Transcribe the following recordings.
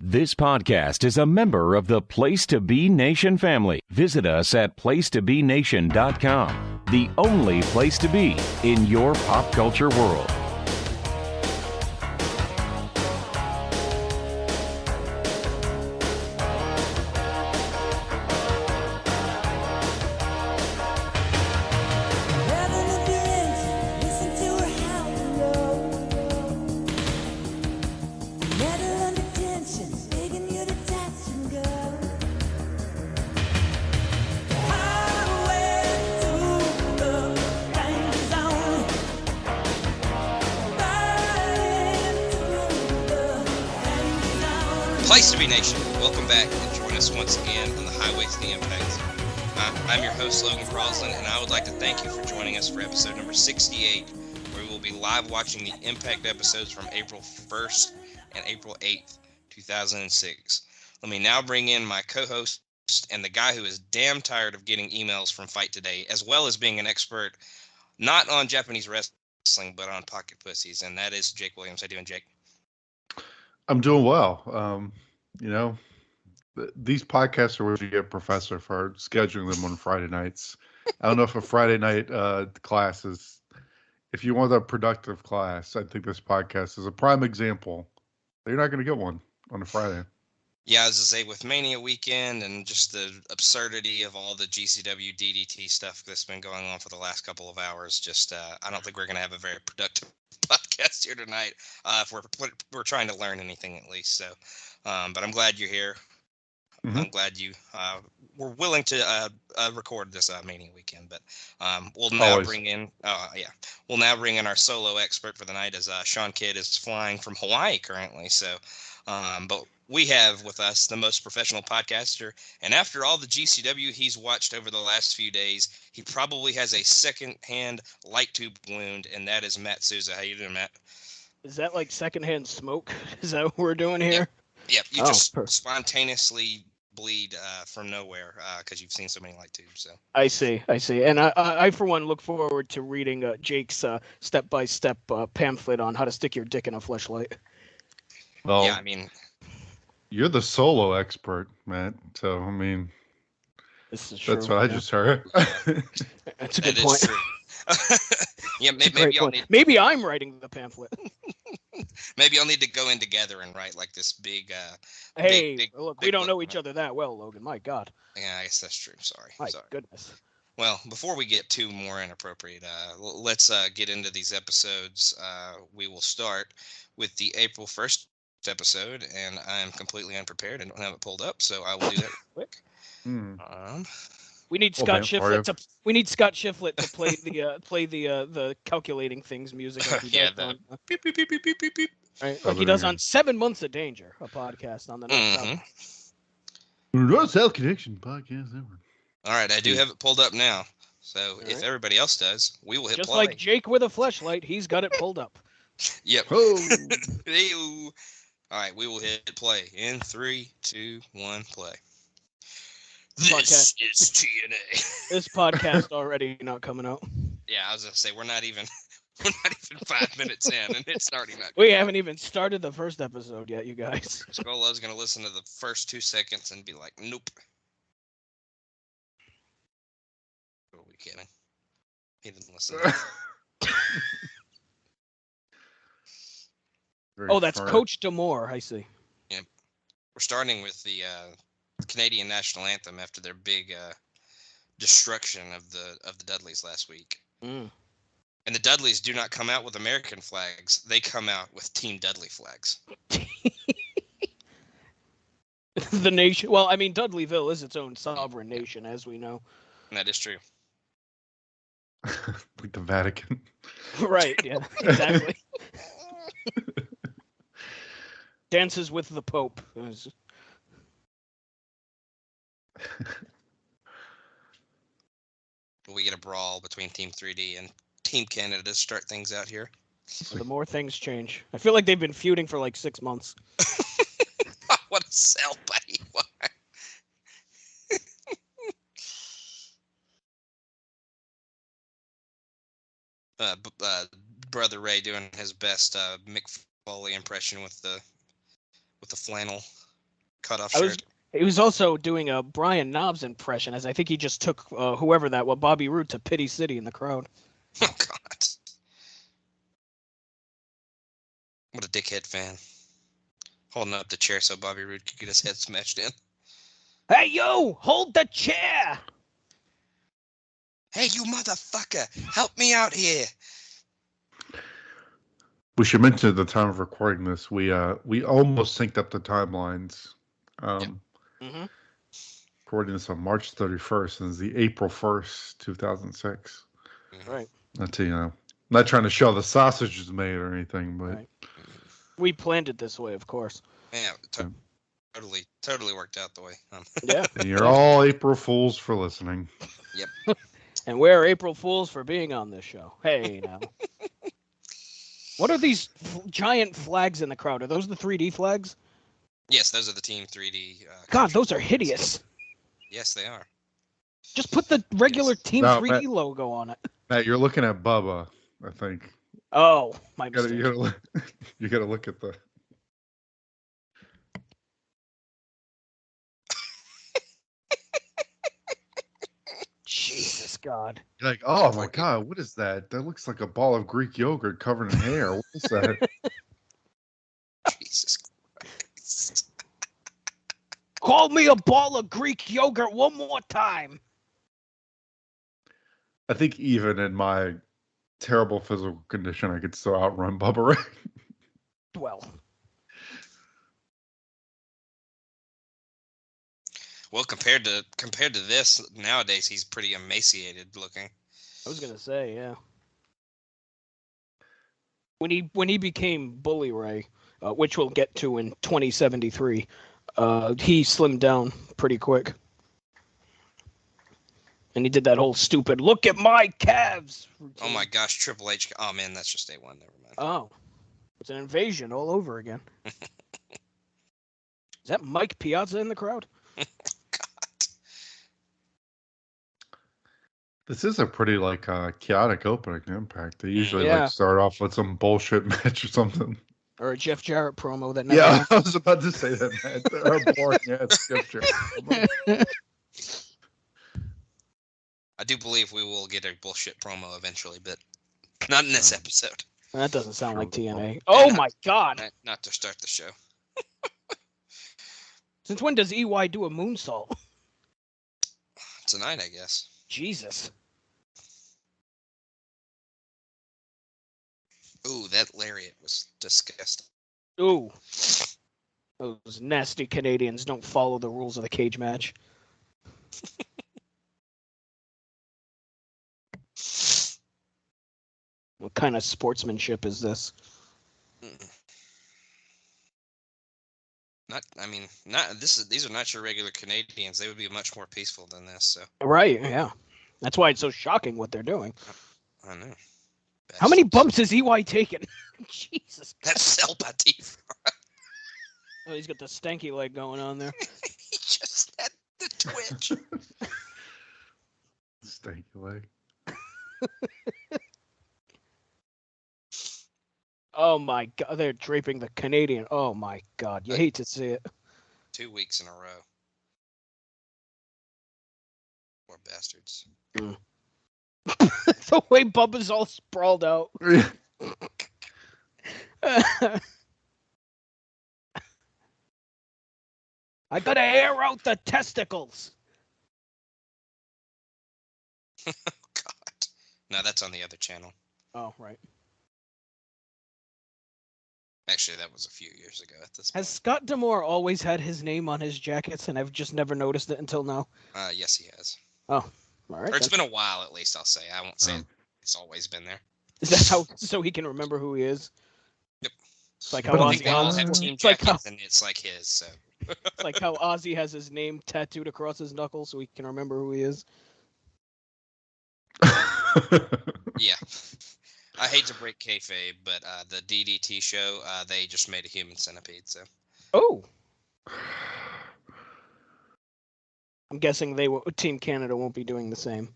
This podcast is a member of the Place to Be Nation family. Visit us at placetobenation.com, the only place to be in your pop culture world. Place to Be Nation, welcome back and join us once again on the highway to the impact. I'm your host, Logan Crosland, and I would like to thank you for joining us for episode number 68, where we will be live watching the impact episodes from April 1st and April 8th, 2006. Let me now bring in my co-host and the guy who is damn tired of getting emails from Fight Today, as well as being an expert not on Japanese wrestling, but on pocket pussies, and that is Jake Williams. How you doing, Jake? I'm doing well. These podcasts are what you get professor for scheduling them on Friday nights. I don't know if a Friday night class is, if you want a productive class, I think this podcast is a prime example. You're not going to get one on a Friday. Yeah, as I say, with Mania weekend and just the absurdity of all the GCW DDT stuff that's been going on for the last couple of hours, I don't think we're going to have a very productive podcast here tonight if we're trying to learn anything at least. So, but I'm glad you're here. Mm-hmm. I'm glad you were willing to record this Mania weekend. But we'll now bring in our solo expert for the night, as Sean Kidd is flying from Hawaii currently. So, but we have with us the most professional podcaster, and after all the GCW he's watched over the last few days, he probably has a second-hand light tube wound, and that is Matt Souza. How you doing, Matt? Is that like secondhand smoke? Is that what we're doing here? Yep. You spontaneously bleed from nowhere because you've seen so many light tubes. So I see. And I for one, look forward to reading Jake's step-by-step pamphlet on how to stick your dick in a fleshlight. Well, yeah, I mean, you're the solo expert, Matt. So, I mean, this is true. That's what I just heard. That's a good point. True. Yeah, maybe I'm writing the pamphlet. Maybe I'll need to go in together and write like this big. Look, we don't know each other that well, Logan. My God. Yeah, I guess that's true. Sorry. My goodness. Well, before we get too more inappropriate, let's get into these episodes. We will start with the April 1st episode, and I am completely unprepared and don't have it pulled up, so I will do that real quick. We need Scott Shiflett to. We need Scott Shiflett to play the calculating things music. Like he does on, beep, beep, beep, beep, beep, beep, beep. Right, like he does on 7 Months of Danger, a podcast on the North South Connection podcast. All right, I do have it pulled up now. So if everybody else does, we will hit just play. Like Jake with a fleshlight, he's got it pulled up. Yep. Oh. All right, we will hit play in 3, 2, 1, play. This is TNA. This podcast already not coming out. Yeah, I was gonna say we're not even 5 minutes in, and it's already not. We haven't even started the first episode yet, you guys. Scola's gonna listen to the first 2 seconds and be like, "Nope." Are we kidding? He didn't listen. That's Coach D'Amore. I see. Yeah, we're starting with the Canadian national anthem after their big destruction of the Dudleys last week. And the Dudleys do not come out with American flags; they come out with Team Dudley flags. The nation. Well, I mean, Dudleyville is its own sovereign nation, as we know. That is true. Like the Vatican. Right. Yeah. Exactly. Dances with the Pope. We get a brawl between Team 3D and Team Canada to start things out here. The more things change. I feel like they've been feuding for like 6 months. What a sell, buddy. Brother Ray doing his best Mick Foley impression with the flannel cut-off shirt. He was also doing a Brian Knobs impression, as I think he just took whoever that was, Bobby Roode, to Pity City in the crowd. Oh, God. What a dickhead fan. Holding up the chair so Bobby Roode could get his head smashed in. Hey, you! Hold the chair! Hey, you motherfucker! Help me out here! We should mention at the time of recording this, we almost synced up the timelines. Recording this on March 31st, and it's the April 1st, 2006. Right. Not trying to show the sausage is made or anything, but we planned it this way, of course. Yeah, totally worked out the way. Yeah. And you're all April Fools for listening. Yep. And we're April Fools for being on this show. Hey, now. What are these giant flags in the crowd? Are those the 3D flags? Yes, those are the Team 3D. God, those are hideous. Yes, they are. Just put the regular Team 3D logo on it. Matt, you're looking at Bubba, I think. Oh, my mistake. You gotta look at the... Jesus, God. You're like, oh my God, what is that? That looks like a ball of Greek yogurt covered in hair. What is that? Jesus Christ. Call me a ball of Greek yogurt one more time. I think even in my terrible physical condition, I could still outrun Bubba Ray. Well, compared to this, nowadays he's pretty emaciated looking. I was gonna say, yeah. When he became Bully Ray, which we'll get to in 2073, he slimmed down pretty quick. And he did that whole stupid "look at my calves" routine. Oh my gosh, Triple H! Oh man, that's just A1. Never mind. Oh, it's an invasion all over again. Is that Mike Piazza in the crowd? God. This is a pretty chaotic opening Impact. They usually Yeah. start off with some bullshit match or something. Or a Jeff Jarrett promo that never Yeah, I was about to say that, man. They're boring ass Jeff Jarrett promo. I do believe we will get a bullshit promo eventually, but not in this episode. That doesn't sound like TNA. Oh my God! Not to start the show. Since when does EY do a moonsault? Tonight, I guess. Jesus. Ooh, that lariat was disgusting. Ooh. Those nasty Canadians don't follow the rules of the cage match. What kind of sportsmanship is this? These are not your regular Canadians. They would be much more peaceful than this. So. Right, yeah. That's why it's so shocking what they're doing. I know. How many bumps has EY taken? Jesus. That's Selpatif. Oh, he's got the stanky leg going on there. He just had the twitch. Stanky leg. Oh my God, they're draping the Canadian. Oh my God, you hate to see it. 2 weeks in a row. Poor bastards. The way Bubba's all sprawled out. I gotta air out the testicles. God. No, that's on the other channel. Oh, right. Actually, that was a few years ago at this point. Has Scott D'Amore always had his name on his jackets, and I've just never noticed it until now? Yes, he has. Oh, all right. Or it's been a while, at least, I'll say. I won't say it's always been there. Is that how? So he can remember who he is? Yep. It's like how Ozzy it's like his, so. It's like how Ozzy has his name tattooed across his knuckles so he can remember who he is. Yeah. I hate to break kayfabe, but the DDT show, they just made a human centipede, so. Oh. I'm guessing Team Canada won't be doing the same.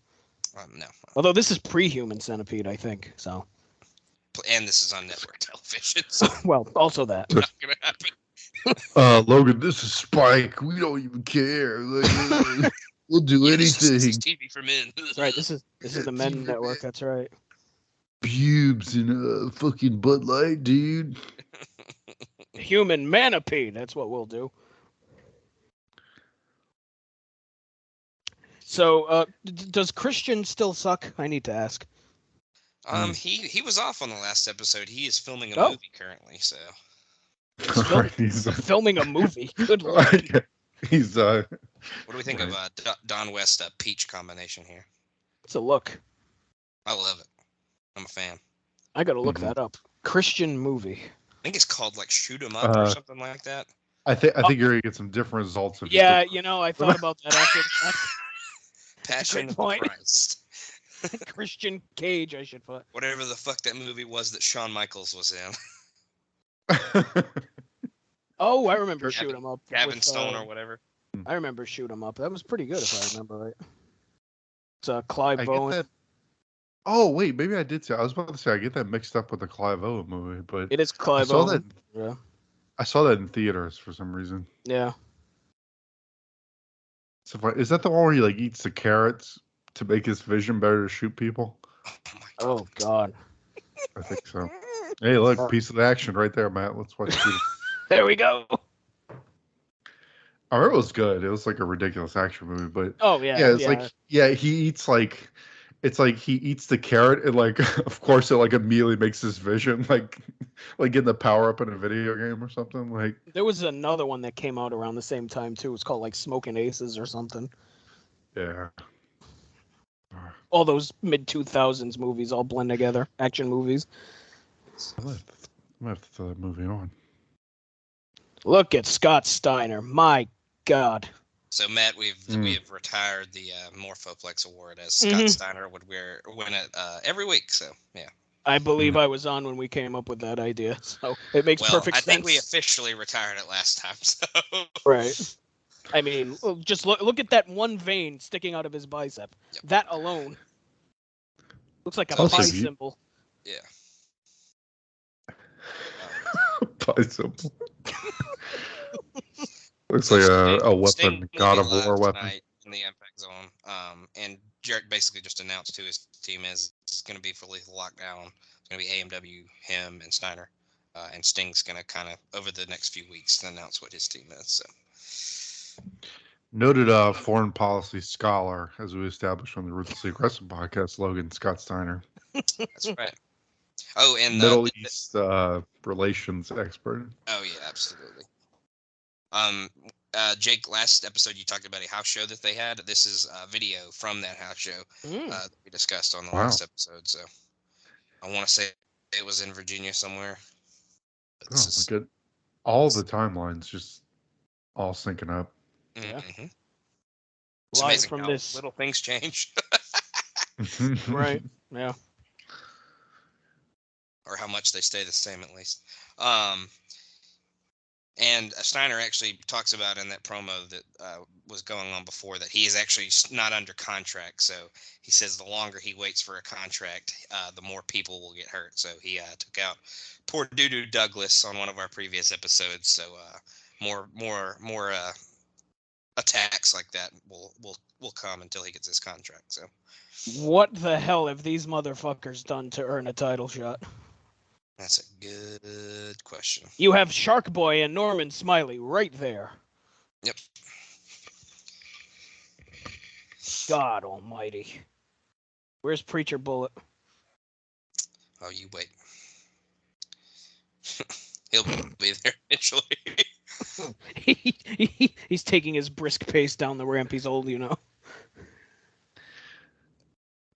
No. Although this is pre-human centipede, I think, so. And this is on network television, so. Well, also that. Not gonna happen. Logan, this is Spike. We don't even care. Like, we'll do anything. This is TV for men. That's right. This is the Men Network. That's right. Pubes and fucking Bud Light, dude. Human manapede. That's what we'll do. So, does Christian still suck? I need to ask. He was off on the last episode. He is filming a movie currently, so. He's filming a movie. Good lord. He's What do we think of Don West Peach combination here? It's a look. I love it. I'm a fan. I gotta look that up. Christian movie. I think it's called like Shoot 'Em Up or something like that. I think you're gonna get some different results. Yeah, I thought about that after that. Passion of point. Christ. Christian Cage, I should put. Whatever the fuck that movie was that Shawn Michaels was in. Oh, I remember Shoot 'Em Up. Gavin Stone or whatever. I remember Shoot 'Em Up. That was pretty good if I remember right. It's Clive Owen. Oh wait, maybe I did say. I was about to say I get that mixed up with the Clive Owen movie, but it is Clive Owen. Yeah. I saw that in theaters for some reason. Yeah. So is that the one where he like eats the carrots to make his vision better to shoot people? Oh God. I think so. Hey, look, piece of action right there, Matt. Let's watch it. There we go. Oh, it was good. It was like a ridiculous action movie, but he eats like. It's like he eats the carrot and like, of course, it like immediately makes his vision like getting the power up in a video game or something. Like there was another one that came out around the same time too. It's called like Smoking Aces or something. Yeah. All those mid-2000s movies all blend together, action movies. I'm gonna have to throw that movie on. Look at Scott Steiner. My God. So Matt, we have retired the Morphoplex Award as Scott Steiner would win it every week. So yeah, I believe I was on when we came up with that idea, so it makes perfect sense. I think we officially retired it last time. So right. I mean, just look at that one vein sticking out of his bicep. Yep. That alone looks like a pi symbol. Yeah. Pi symbol. Looks like a weapon, God of War weapon. In the impact zone, and Jarrett basically just announced who his team is. It's going to be for Lethal Lockdown. It's going to be AMW, him, and Steiner. And Sting's going to kind of, over the next few weeks, announce what his team is. So, noted foreign policy scholar, as we established on the Ruthlessly Aggressive podcast, Logan Scott Steiner. That's right. Oh, and Middle East relations expert. Oh yeah, absolutely. Jake, last episode you talked about a house show that they had. This is a video from that house show that we discussed on the last episode. So I want to say it was in Virginia somewhere. Oh, good. All the timelines just all syncing up. Mm-hmm. It's amazing from how this little things change. Right. Yeah. Or how much they stay the same, at least. And Steiner actually talks about in that promo that was going on before that he is actually not under contract. So he says the longer he waits for a contract, the more people will get hurt. So he took out poor Doo-Doo Douglas on one of our previous episodes. So more attacks like that will come until he gets his contract. So what the hell have these motherfuckers done to earn a title shot? That's a good question. You have Shark Boy and Norman Smiley right there. Yep. God almighty. Where's Preacher Bullet? Oh, you wait. He'll be there eventually. He's taking his brisk pace down the ramp. He's old, you know.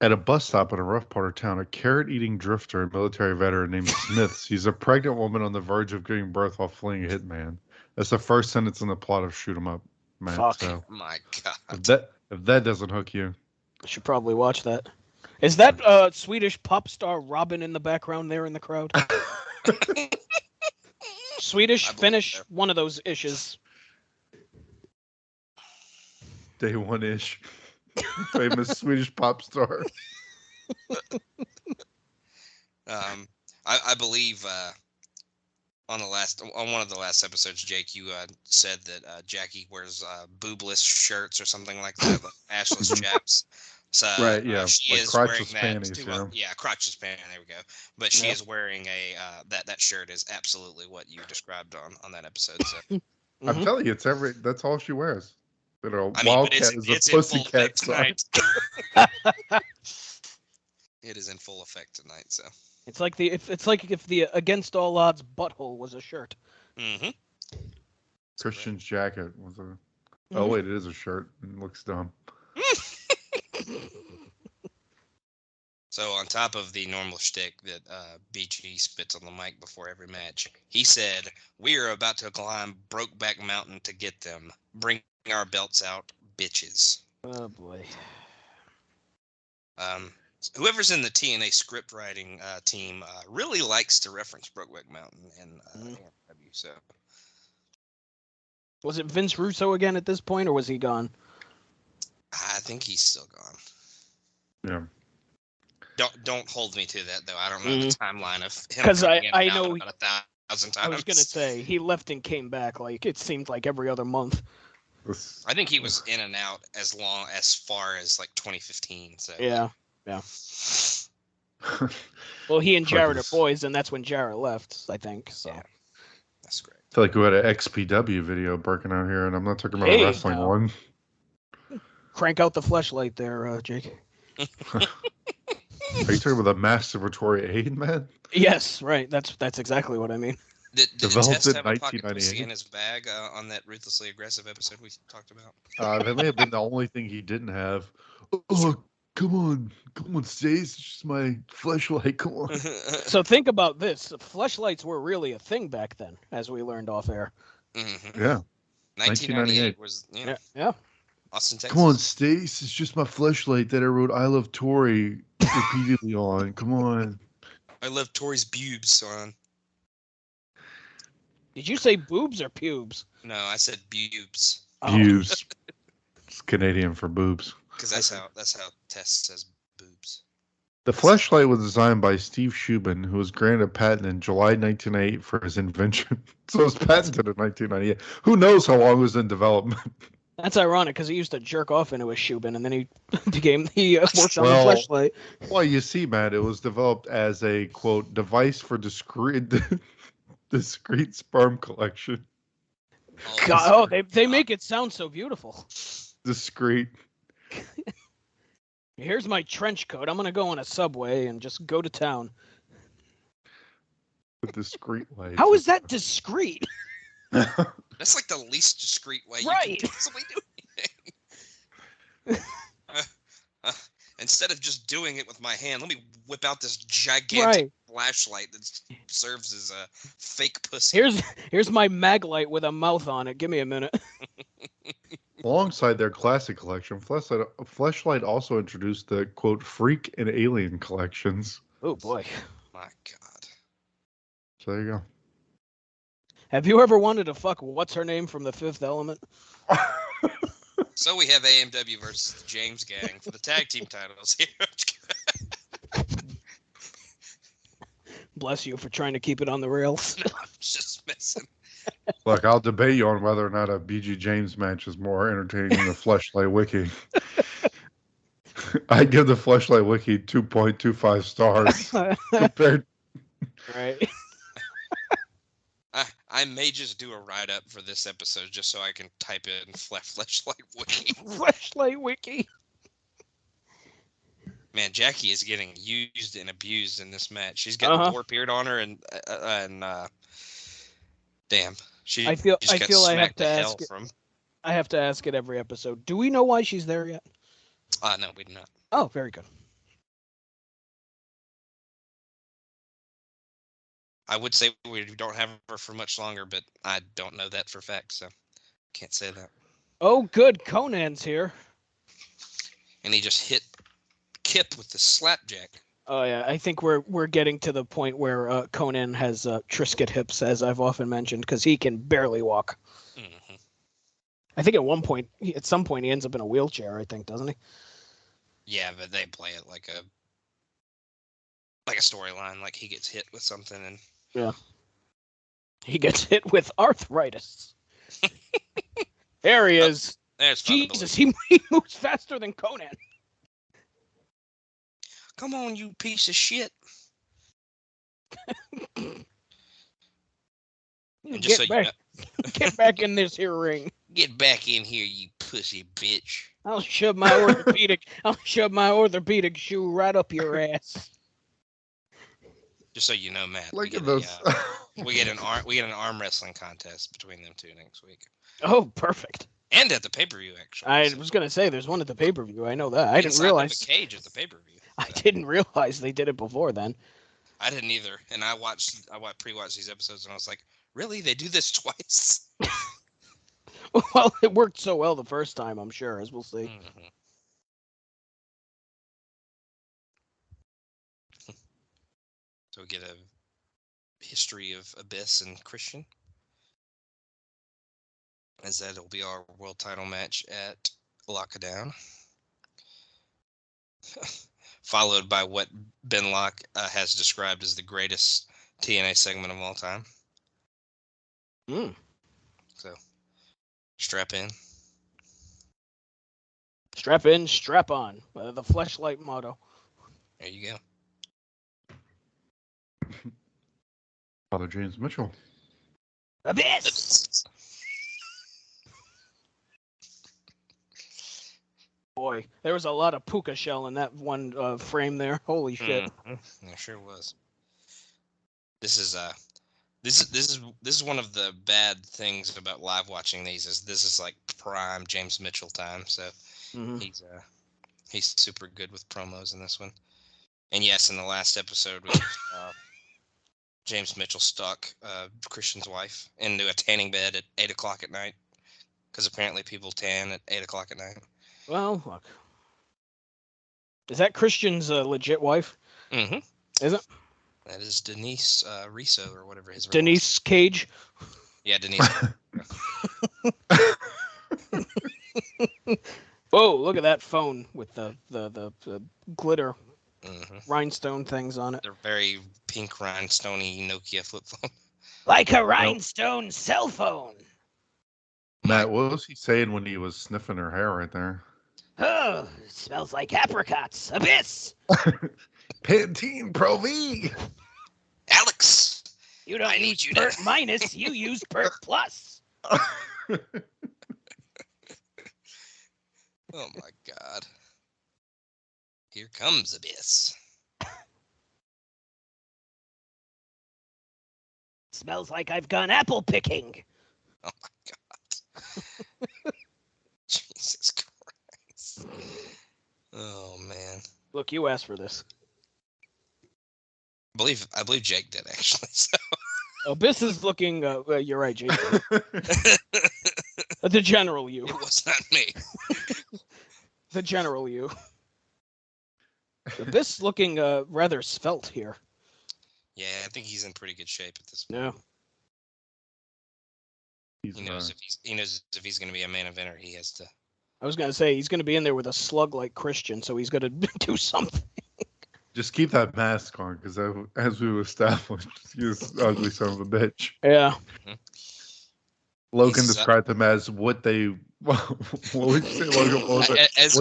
At a bus stop in a rough part of town, a carrot-eating drifter and military veteran named Smith sees a pregnant woman on the verge of giving birth while fleeing a hitman. That's the first sentence in the plot of Shoot 'Em Up, Matt. Fuck. So my God. If that doesn't hook you, I should probably watch that. Is that Swedish pop star Robin in the background there in the crowd? Swedish, Finnish, one of those ishes. Day one-ish. Famous Swedish pop star. I believe on one of the last episodes, Jake, you said that Jackie wears boobless shirts or something like that, like ashless chaps. So Right, yeah, she like is wearing crotchless that panties, to, crotchless panties. There we go. But she Yep. is wearing a that shirt is absolutely what you described on that episode. So I'm telling you, that's all she wears. You know, I mean, Wildcat is a pussycat sign. It is in full effect tonight. So It's like if the against all odds butthole was a shirt. mm-hmm. Christian's jacket was a. Oh wait, it is a shirt. It looks dumb. So on top of the normal shtick that BG spits on the mic before every match, he said, "We are about to climb Brokeback Mountain to get them. Bring our belts out, bitches." Oh boy. Whoever's in the TNA script writing team really likes to reference Brokeback Mountain in AMW. So Was it Vince Russo again at this point, or was he gone? I think he's still gone. Yeah. Don't hold me to that though. I don't know the timeline of him. Because I know about 1,000 times. I was gonna say he left and came back like it seemed like every other month. I think he was in and out as far as like 2015. So Yeah. Well, he and Jarrett are boys, and that's when Jarrett left, I think. So that's great. I feel like we had an XPW video breaking out here, and I'm not talking about a wrestling one. Crank out the fleshlight there, Jake. Are you talking about the masturbatory aid, man? Yes, right. That's exactly what I mean. Did Developed Test in have a pocket 1998. pussy in his bag on that ruthlessly aggressive episode we talked about? That may have been the only thing he didn't have. Oh, come on, Stace. It's just my fleshlight. Come on. So think about this: fleshlights were really a thing back then, as we learned off air. Mm-hmm. Yeah. 1998 was yeah. Austin, Texas. Come on, Stace. It's just my fleshlight that I wrote "I Love Tori" repeatedly on. Come on. I love Tori's boobs on. Did you say boobs or pubes? No, I said boobs. Boobs. It's Canadian for boobs. Because that's how Tess says boobs. The fleshlight was designed by Steve Shubin, who was granted a patent in July 1998 for his invention. So it was patented in 1998. Who knows how long it was in development? That's ironic because he used to jerk off into a Shubin, and then he worked on the fleshlight. Well, you see, Matt, it was developed as a quote device for discrete sperm collection. God, they make it sound so beautiful. Discrete. Here's my trench coat. I'm gonna go on a subway and just go to town. The discreet way. How is that discreet? That's like the least discreet way you can possibly do anything. Instead of just doing it with my hand, let me whip out this gigantic flashlight that serves as a fake pussy. Here's my mag light with a mouth on it. Give me a minute. Alongside their classic collection, Fleshlight also introduced the quote freak and alien collections. Oh boy. My God. So there you go. Have you ever wanted to fuck what's her name from The Fifth Element? So we have AMW versus the James Gang for the tag team titles here. Bless you for trying to keep it on the rails. No, I'm just messing. Look, I'll debate you on whether or not a BG James match is more entertaining than the Fleshlight Wiki. I give the Fleshlight Wiki 2.25 stars compared. Right. I may just do a write-up for this episode just so I can type in Fleshlight Wiki. Fleshlight Wiki. Man, Jackie is getting used and abused in this match. She's got more beard on her, and damn, she. I feel I have to ask it. I have to ask it every episode. Do we know why she's there yet? No, we do not. Oh, very good. I would say we don't have her for much longer, but I don't know that for a fact, so can't say that. Oh, good. Conan's here. And he just hit Kip with the slapjack. Oh yeah, I think we're getting to the point where Conan has Triscuit hips, as I've often mentioned, because he can barely walk. Mm-hmm. I think at some point, he ends up in a wheelchair. I think, doesn't he? Yeah, but they play it like a storyline, like he gets hit with something and He gets hit with arthritis. There he is. There's Jesus, he moves faster than Conan. Come on, you piece of shit. And just Get back in this here ring. Get back in here, you pussy bitch. I'll shove my orthopedic shoe right up your ass. Just so you know, Matt. Look at this. We get an arm wrestling contest between them two next week. Oh, perfect. And at the pay-per-view, actually. I was gonna say there's one at the pay-per-view. I know that. I didn't realize the cage at the pay-per-view. I didn't realize they did it before then. I didn't either, and I pre-watched these episodes, and I was like, really? They do this twice? Well, it worked so well the first time, I'm sure, as we'll see. Mm-hmm. So we get a history of Abyss and Christian, as that'll be our world title match at Lockdown. Followed by what Ben Locke has described as the greatest TNA segment of all time. So, strap in. Strap in, strap on. The Fleshlight motto. There you go. Father James Mitchell. Abyss! Boy, there was a lot of puka shell in that one frame there. Holy shit! Mm-hmm. There sure was. This is one of the bad things about live watching these is this is like prime James Mitchell time. So he's super good with promos in this one. And yes, in the last episode, James Mitchell stuck Christian's wife into a tanning bed at 8:00 at night because apparently people tan at 8:00 at night. Well, look. Is that Christian's legit wife? Mm-hmm. Is it? That is Denise Riso or whatever his name is. Denise Cage? Yeah, Denise. Whoa, look at that phone with the glitter rhinestone things on it. They're very pink rhinestoney Nokia flip phone. Like a rhinestone cell phone. Matt, what was he saying when he was sniffing her hair right there? Oh, it smells like apricots. Abyss. Pantene Pro V. Alex, you don't need you Pert Minus. You use Pert Plus. Oh my God. Here comes Abyss. Smells like I've gone apple picking. Oh my God. Jesus Christ. Oh man. Look, you asked for this. I believe Jake did actually. So. Abyss is looking. You're right, Jake. The general you. It was not me. The general you. Abyss looking rather svelte here. Yeah, I think he's in pretty good shape at this point. Yeah. He knows if he's going to be a main eventer, he has to. I was going to say he's going to be in there with a slug like Christian, so he's going to do something. Just keep that mask on, because as we established, he's ugly son of a bitch. Yeah. Mm-hmm. Logan described him as what they. What would you say, Logan? As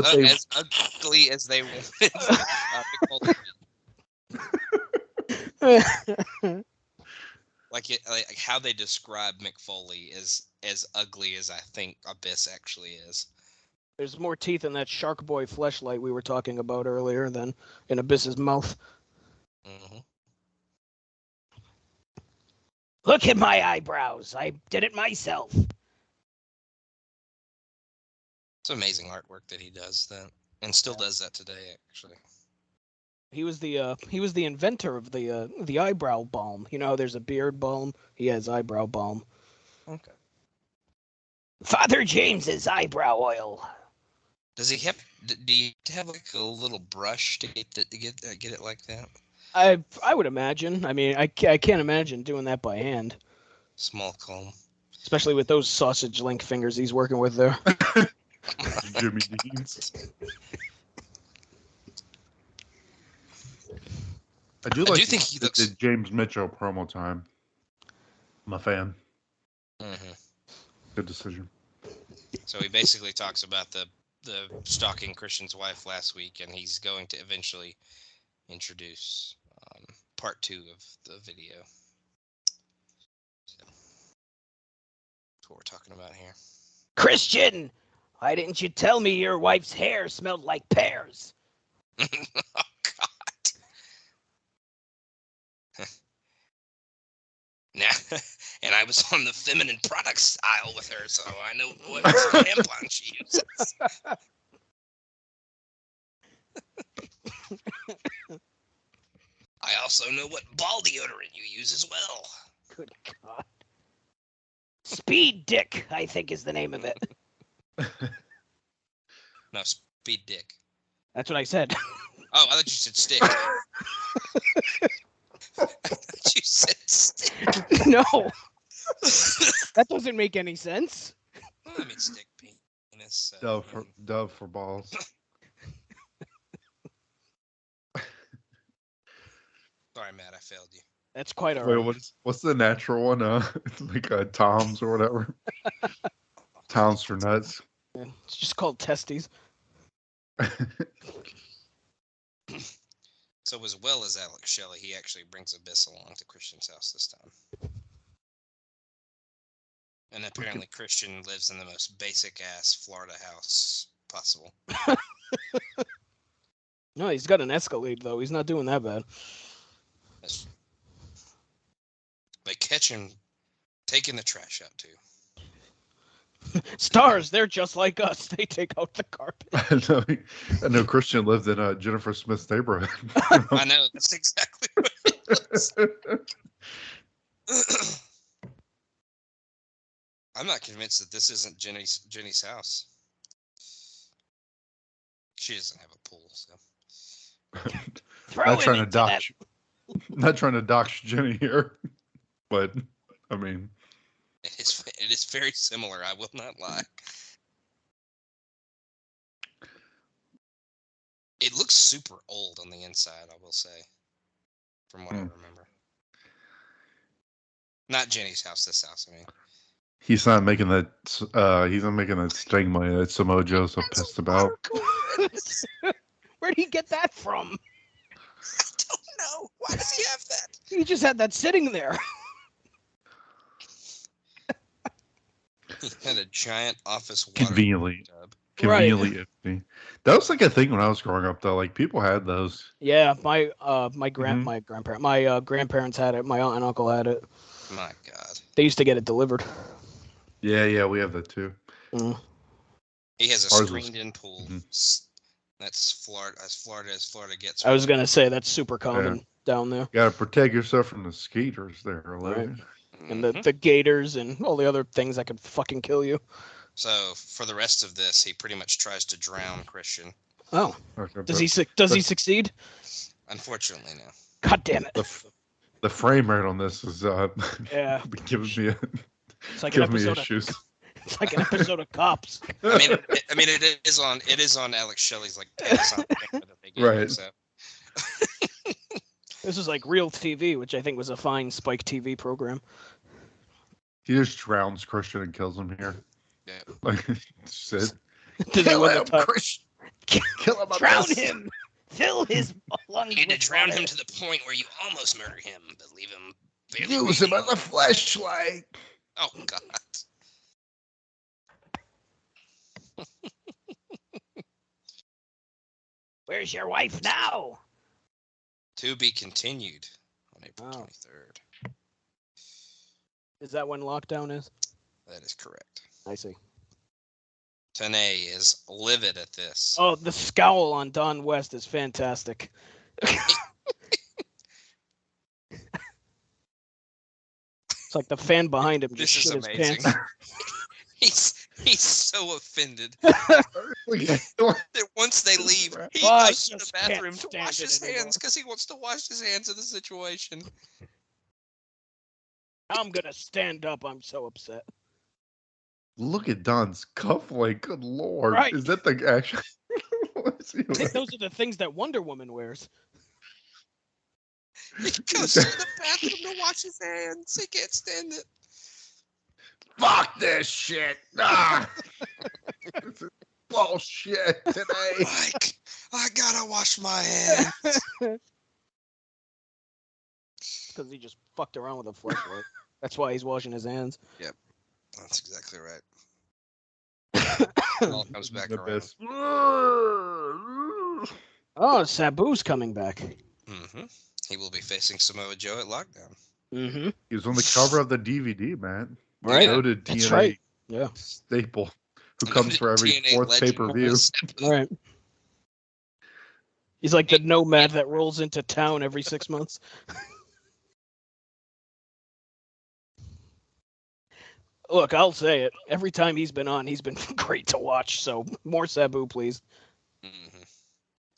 ugly as they wanted. Like how they describe Mick Foley is as ugly as I think Abyss actually is. There's more teeth in that Shark Boy fleshlight we were talking about earlier than in Abyss's mouth. Mm-hmm. Look at my eyebrows. I did it myself. It's amazing artwork that he does that, and still does that today. Actually, he was the inventor of the eyebrow balm. You know how there's a beard balm? He has eyebrow balm. Okay. Father James's eyebrow oil. Does he have? Do you have like a little brush to get it like that? I would imagine. I mean, I can't imagine doing that by hand. Small comb. Especially with those sausage link fingers he's working with there. Jimmy Deans. I do think he did James Mitchell promo time. I'm a fan. Mm-hmm. Good decision. So he basically talks about the stalking Christian's wife last week, and he's going to eventually introduce part 2 of the video. So that's what we're talking about here. Christian, why didn't you tell me your wife's hair smelled like pears? Oh, God. Nah, and I was on the feminine products aisle with her, so I know what tampon she uses. I also know what ball deodorant you use as well. Good God. Speed Dick, I think is the name of it. No, Speed Dick. That's what I said. Oh, I thought you said stick. I thought you said stick. No. That doesn't make any sense. Well, I mean stick penis. Dove for balls. Sorry, Matt, I failed you. That's quite all right. Wait, what's the natural one? It's like Tom's or whatever. Tom's for nuts. Yeah, it's just called testes. So as well as Alex Shelley, he actually brings Abyss along to Christian's house this time. And apparently Christian lives in the most basic-ass Florida house possible. No, he's got an Escalade, though. He's not doing that bad. They catch him taking the trash out, too. Stars, they're just like us. They take out the carpet. I know Christian lived in Jennifer Smith's neighborhood. I know, that's exactly what it was. I'm not convinced that this isn't Jenny's house. She doesn't have a pool, so. Not trying to dox Jenny here, but I mean, it is very similar. I will not lie. It looks super old on the inside, I will say, from what I remember. Not Jenny's house. This house, I mean. He's not making that. He's not making that Sting money that Samoa Joe's so pissed about. Where'd he get that from? I don't know. Why does he have that? He just had that sitting there. He had a giant office water Conveniently empty. That was like a thing when I was growing up, though. Like people had those. Yeah, my grandparents had it. My aunt and uncle had it. My God. They used to get it delivered. Yeah, we have that too. Mm. He has a screened-in pool. Mm-hmm. That's Florida, as Florida gets. I was gonna say that's super common down there. You gotta protect yourself from the skaters there, Logan. Right. And the gators and all the other things that could fucking kill you. So for the rest of this, he pretty much tries to drown Christian. Oh, okay, does he succeed? Unfortunately, no. God damn it! The frame rate on this is giving me it's like an episode issues. It's like an episode of Cops. I mean, it is on Alex Shelley's like Panasonic that they gave right. Him, so. This is like Real TV, which I think was a fine Spike TV program. He just drowns Christian and kills him here. Yeah. Like, Sid. Kill him, Christian. Kill him. Drown him. Fill his lungs. You need to drown him to the point where you almost murder him, but leave him. Use him as a flashlight. Oh God. Where's your wife now? To be continued on April 23rd. Is that when lockdown is? That is correct. I see. TNA is livid at this. Oh, the scowl on Don West is fantastic. It's like the fan behind him just shit his pants. He's so offended that once they leave, he goes to the bathroom to wash his hands because he wants to wash his hands of the situation. I'm gonna stand up. I'm so upset. Look at Don's cufflink. Good Lord. Right. Is that the action? I think those are the things that Wonder Woman wears. He goes to the bathroom to wash his hands. He can't stand it. Fuck this shit. Ah. This is bullshit today. Mike, I gotta wash my hands. Because he just fucked around with a flashlight. That's why he's washing his hands. Yep, that's exactly right. It all comes back around. Oh, Sabu's coming back. Mm-hmm. He will be facing Samoa Joe at Lockdown. Mm-hmm. He was on the cover of the DVD, man. Right. Noted That's TNA right. Yeah. staple who comes for every TNA fourth legend pay-per-view. Right. He's like the nomad that rolls into town every 6 months. Look, I'll say it. Every time he's been on, he's been great to watch. So more Sabu, please. Mm-hmm.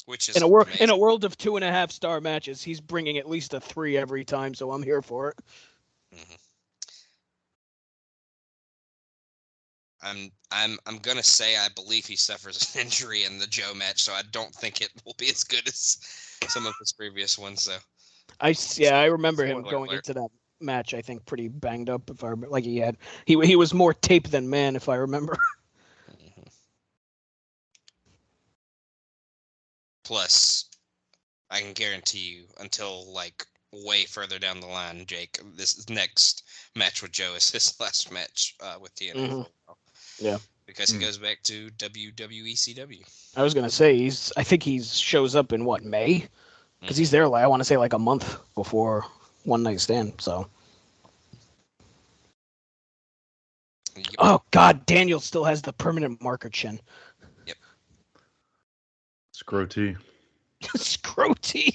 Which is in a world of 2.5-star matches, he's bringing at least a 3 every time. So I'm here for it. Mm-hmm. I'm gonna say I believe he suffers an injury in the Joe match, so I don't think it will be as good as some of his previous ones. So I remember him going into that match. I think pretty banged up. If I remember, like he was more tape than man, if I remember. Mm-hmm. Plus, I can guarantee you, until like way further down the line, Jake, this next match with Joe is his last match with TNA. Mm-hmm. Yeah. Because he goes back to WWECW. I was gonna say I think he shows up in what, May? Because he's there I want to say like a month before One Night Stand. So. Yep. Oh God, Daniel still has the permanent marker chin. Yep. Scroty. Scroty.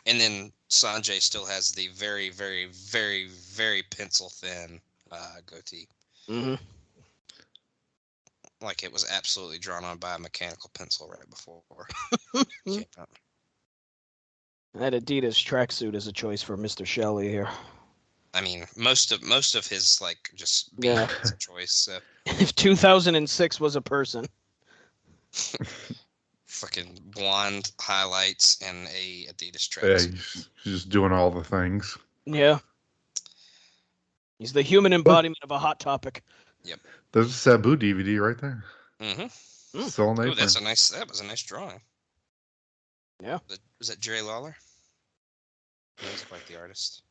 And then Sanjay still has the very, very, very, very pencil thin goatee. Mm-hmm. Like it was absolutely drawn on by a mechanical pencil right before. That Adidas tracksuit is a choice for Mr. Shelley here. I mean, most of his like just being a choice. So. If 2006 was a person. Fucking blonde highlights and a Adidas tracksuit. Yeah, he's just doing all the things. Yeah. He's the human embodiment of a hot topic. Yep. There's a Sabu DVD right there. Mm-hmm. Still on that was a nice drawing. Yeah. Was that Jerry Lawler? He was quite the artist.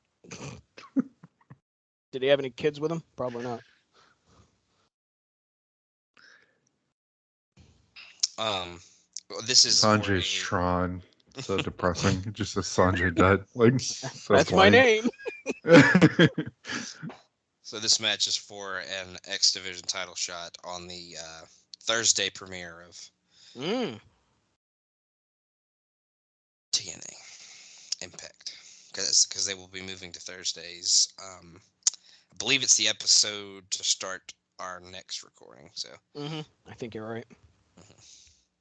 Did he have any kids with him? Probably not. This is Sanjay Strawn. So depressing. Just a Sanjay Dutt. Like, so that's my name. So this match is for an X Division title shot on the Thursday premiere of TNA Impact, because they will be moving to Thursdays. I believe it's the episode to start our next recording. So I think you're right.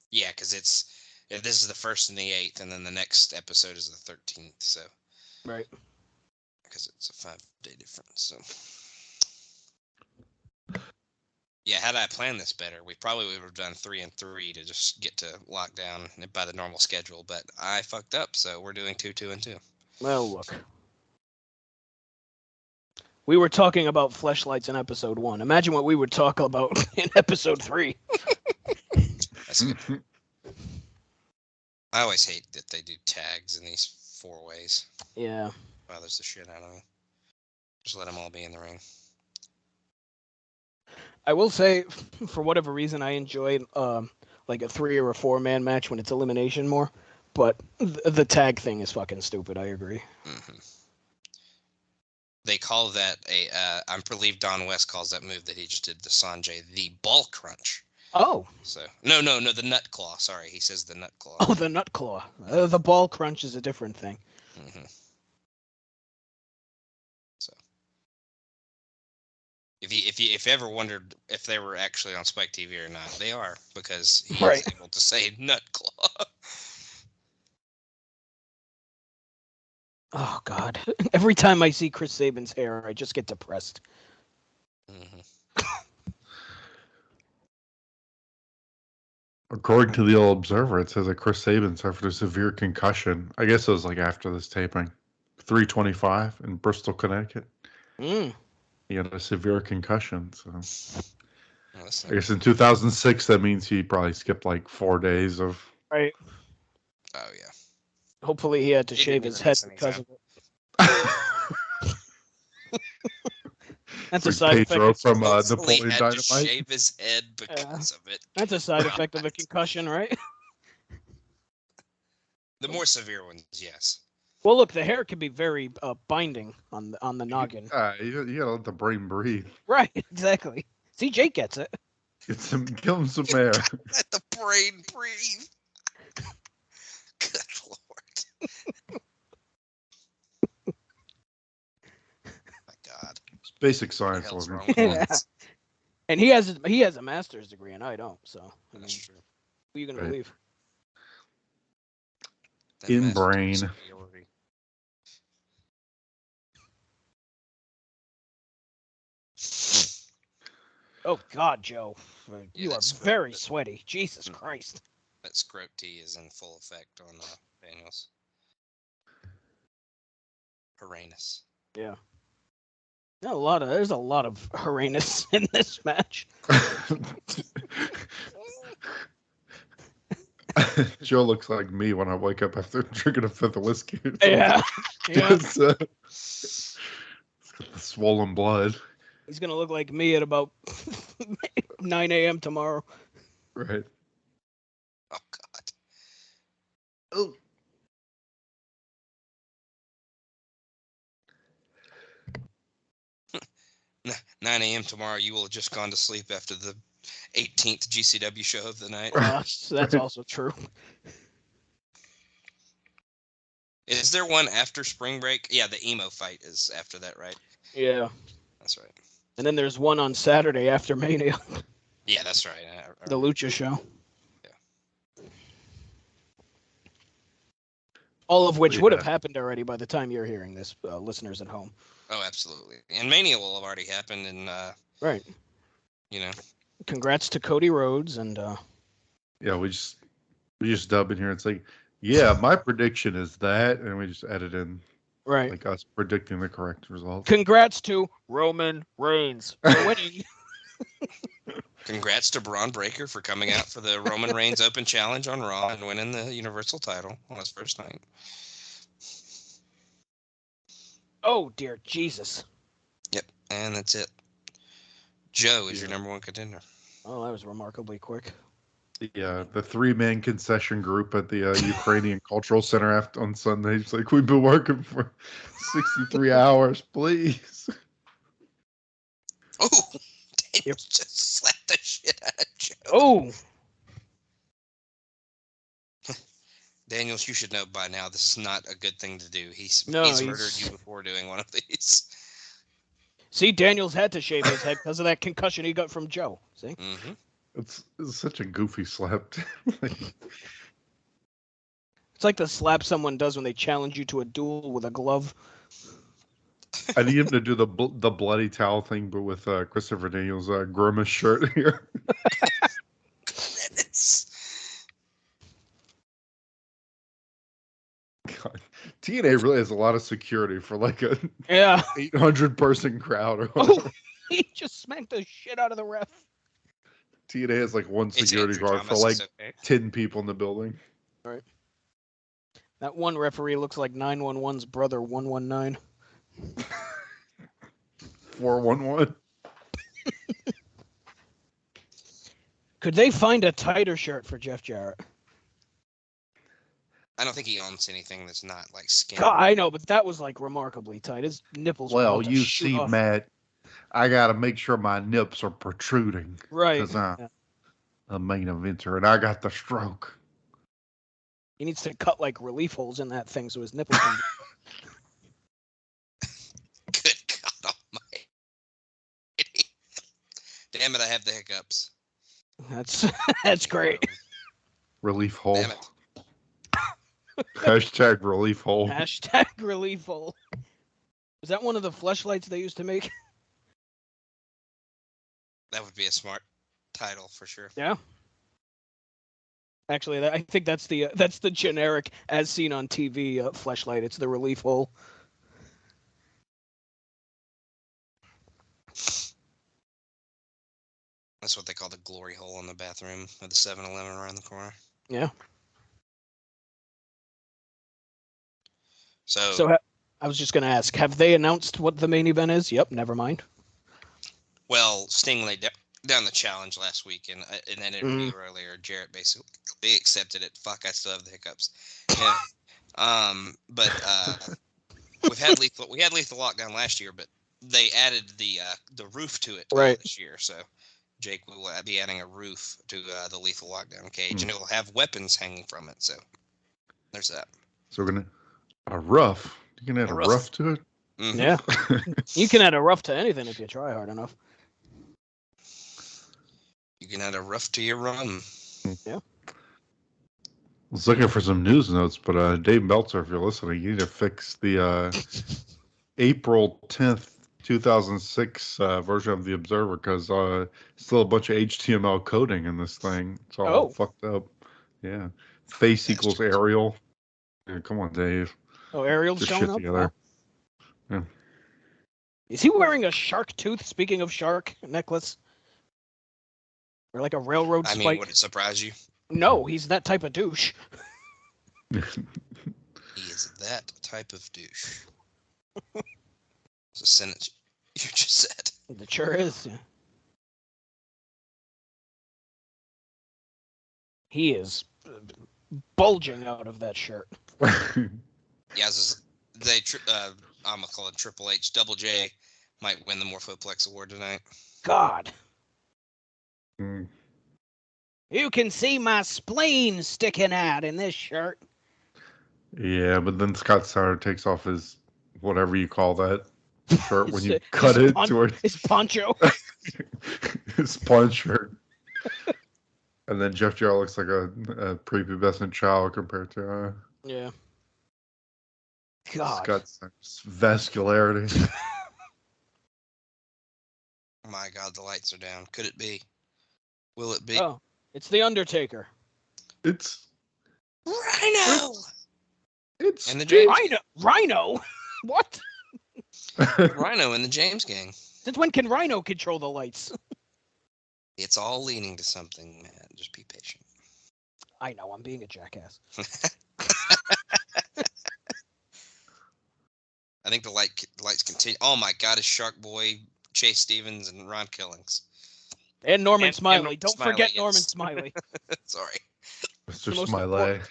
Yeah, because this is the 1st and the 8th, and then the next episode is the 13th. So right, because it's a 5-day difference. So yeah, had I planned this better, we probably would have done 3 and 3 to just get to lockdown by the normal schedule. But I fucked up, so we're doing 2, 2, and 2. Well, look. We were talking about fleshlights in episode 1. Imagine what we would talk about in episode 3. That's good. I always hate that they do tags in these 4 ways. Yeah. Bothers the shit out of me. Just let them all be in the ring. I will say, for whatever reason, I enjoy like a 3 or a 4-man match when it's elimination more. But the tag thing is fucking stupid. I agree. Mm-hmm. They call that I believe Don West calls that move that he just did to Sanjay the ball crunch. Oh. So no, the nut claw. Sorry, he says the nut claw. Oh, the nut claw. The ball crunch is a different thing. Mm-hmm. So if you ever wondered if they were actually on Spike TV or not, they are, because he is able to say nut claw. Oh God! Every time I see Chris Sabin's hair, I just get depressed. Mm-hmm. According to the old Observer, it says that Chris Saban suffered a severe concussion. I guess it was like after this taping. 325 in Bristol, Connecticut. Mm. He had a severe concussion. So Well, that's I not guess in good. 2006, that means he probably skipped like 4 days of. Right. Oh yeah. Hopefully he had to He shave didn't his even head miss any because time. of it. That's a Like side effect. Pedro from Hopefully Napoleon had to Dynamite. shave his head because of it. That's a side effect of a concussion, right? The more severe ones, yes. Well, look, the hair can be very binding on the noggin. You gotta let the brain breathe. Right, exactly. See, Jake gets it. Give him some air. Let the brain breathe. Good Lord. My God. It's basic What the science, hell's Logan. wrong with Yeah. us? And he has a master's degree, and I don't. So I mean, That's true. who are you gonna Right. believe? That In master's brain. superiority. Oh God, Joe, you that are scrote- very that- sweaty. Jesus Christ. That scrote tea is in full effect on Daniels. Horrendous. Yeah. There's a lot of horrendous in this match. Joe looks like me when I wake up after drinking a fifth of whiskey. Yeah. Yeah. It's got the swollen blood. He's gonna look like me at about 9 a.m. tomorrow. Right. Oh God. Oh. N- 9 a.m. tomorrow, you will have just gone to sleep after the 18th GCW show of the night. That's Right. also true. Is there one after spring break? Yeah, the emo fight is after that, right? Yeah. That's right. And then there's one on Saturday after Mania, Yeah, that's right. I the Lucha show. Yeah. All of which would have Yeah. happened already by the time you're hearing this, listeners at home. Oh, absolutely. And Mania will have already happened, and Right. you know, Congrats to Cody Rhodes and Yeah, we just dub in here. It's like, yeah, my prediction is that, and we just edit in right. like us predicting the correct result. Congrats to Roman Reigns for winning. congrats to Braun Breaker for coming out for the Roman Reigns Open Challenge on Raw and winning the Universal title on his first night. Oh dear Jesus. Yep, and that's it. Joe is your number one contender. Oh, that was remarkably quick. Yeah, the 3-man concession group at the Ukrainian Cultural Center on Sunday. It's like, we've been working for 63 hours, please. Oh, Daniel Yep. just slapped the shit out of Joe. Oh, Daniels, you should know by now this is not a good thing to do. He's No, murdered you before doing one of these. see, Daniels had to shave his head because of that concussion he got from Joe. See? Mm-hmm. It's such a goofy slap. It's like the slap someone does when they challenge you to a duel with a glove. I need him to do the bloody towel thing, but with Christopher Daniels' grimace shirt here. God. TNA really has a lot of security for like a Yeah. 800-person crowd or Oh, whatever. he just smacked the shit out of the ref. TNA has like one It's security Andrew guard for Thomas, like it's okay. 10 people in the building. That one referee looks like 911's brother, 119. 411. Could they find a tighter shirt for Jeff Jarrett? I don't think he owns anything that's not like skin. God, I know, but that was like remarkably tight. His nipples were Well, about to you shoot see, off. Matt, I got to make sure my nips are protruding. Right. Because I'm Yeah. a main eventer and I got the stroke. He needs to cut like relief holes in that thing so his nipples can. Good God Almighty! Damn it! I have the hiccups. That's great. Relief hole. Damn it! Hashtag relief hole. Hashtag relief hole. Is that one of the fleshlights they used to make? That would be a smart title for sure. Yeah. Actually, I think that's the generic as seen on TV fleshlight. It's the relief hole. That's what they call the glory hole in the bathroom with the 7-Eleven around the corner. Yeah. So I was just going to ask, have they announced what the main event is? Yep, never mind. well, Sting laid down the challenge last week, and in that interview earlier, Jarrett basically accepted it. Fuck, I still have the hiccups. Yeah. But we had lethal lockdown last year, but they added the roof to it this year. So Jake will be adding a roof to the lethal lockdown cage, and it will have weapons hanging from it. So there's that. So we're gonna a rough. You can add a rough to it. Mm-hmm. Yeah. You can add a rough to anything if you try hard enough. You can add a rough to your rum. Yeah. I was looking for some news notes, but Dave Meltzer, if you're listening, you need to fix the April 10th, 2006 version of the Observer, because still a bunch of HTML coding in this thing. It's all fucked up. Yeah. Face equals Arial. Yeah, come on, Dave. Oh, Ariel's Just showing shit up? together. Wow. Yeah. Is he wearing a shark tooth, speaking of shark, necklace? Or like a railroad spike? I mean, would it surprise you? No, he's that type of douche. He is that type of douche. It's a sentence you just said. It sure is. Yeah. He is bulging out of that shirt. Yeah, I'm gonna call it Triple H. Double J might win the Morphoplex Award tonight. God. Mm. You can see my spleen sticking out in this shirt. Yeah, but then Scott Sauer takes off his whatever you call that shirt when you cut his it towards his poncho. his punch shirt. And then Jeff Jarrett looks like a prepubescent child compared to Yeah. God. Scott Sauer's vascularity. My God, the lights are down. Could it be? Will it be? Oh, it's the Undertaker. It's Rhino. It's and the James Rhino. What? Rhino and the James Gang. Since when can Rhino control the lights? It's all leading to something, man. Just be patient. I know, I'm being a jackass. I think the lights continue. Oh my God, it's Shark Boy, Chase Stevens, and Ron Killings. And Norman Smiley. And Don't Smiley, forget yes. Norman Smiley. Sorry. Mr. Smiley.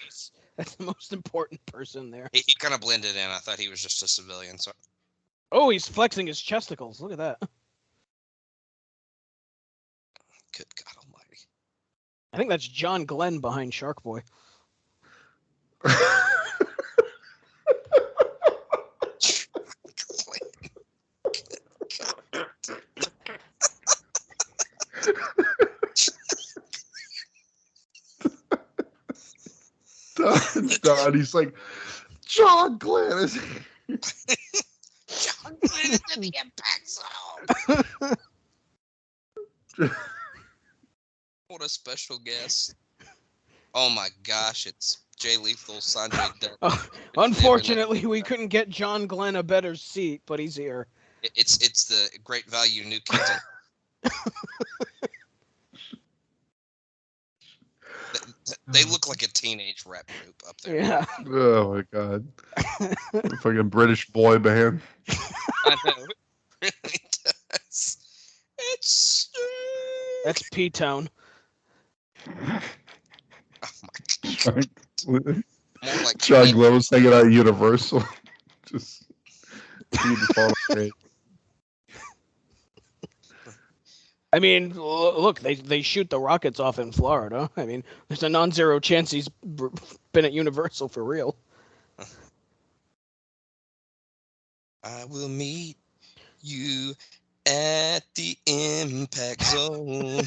That's the most important person there. He kind of blended in. I thought he was just a civilian. So. Oh, he's flexing his chesticles. Look at that. Good God Almighty. I think that's John Glenn behind Shark Boy. Don, he's like, John Glenn is John Glenn is in the impact zone. What a special guest. Oh my gosh, it's Jay Lethal, Sanjay Dutt. Unfortunately, we couldn't get John Glenn a better seat, but he's here. It's the Great Value New Kenton. They look like a teenage rap group up there. Yeah. Oh my God. Fucking British boy band. I know. It really does. It's That's P-Town. Oh my God. More like John Glenn was hanging out at Universal. Just being fun. I mean, look, they shoot the rockets off in Florida. I mean, there's a non-zero chance he's been at Universal for real. I will meet you at the impact zone.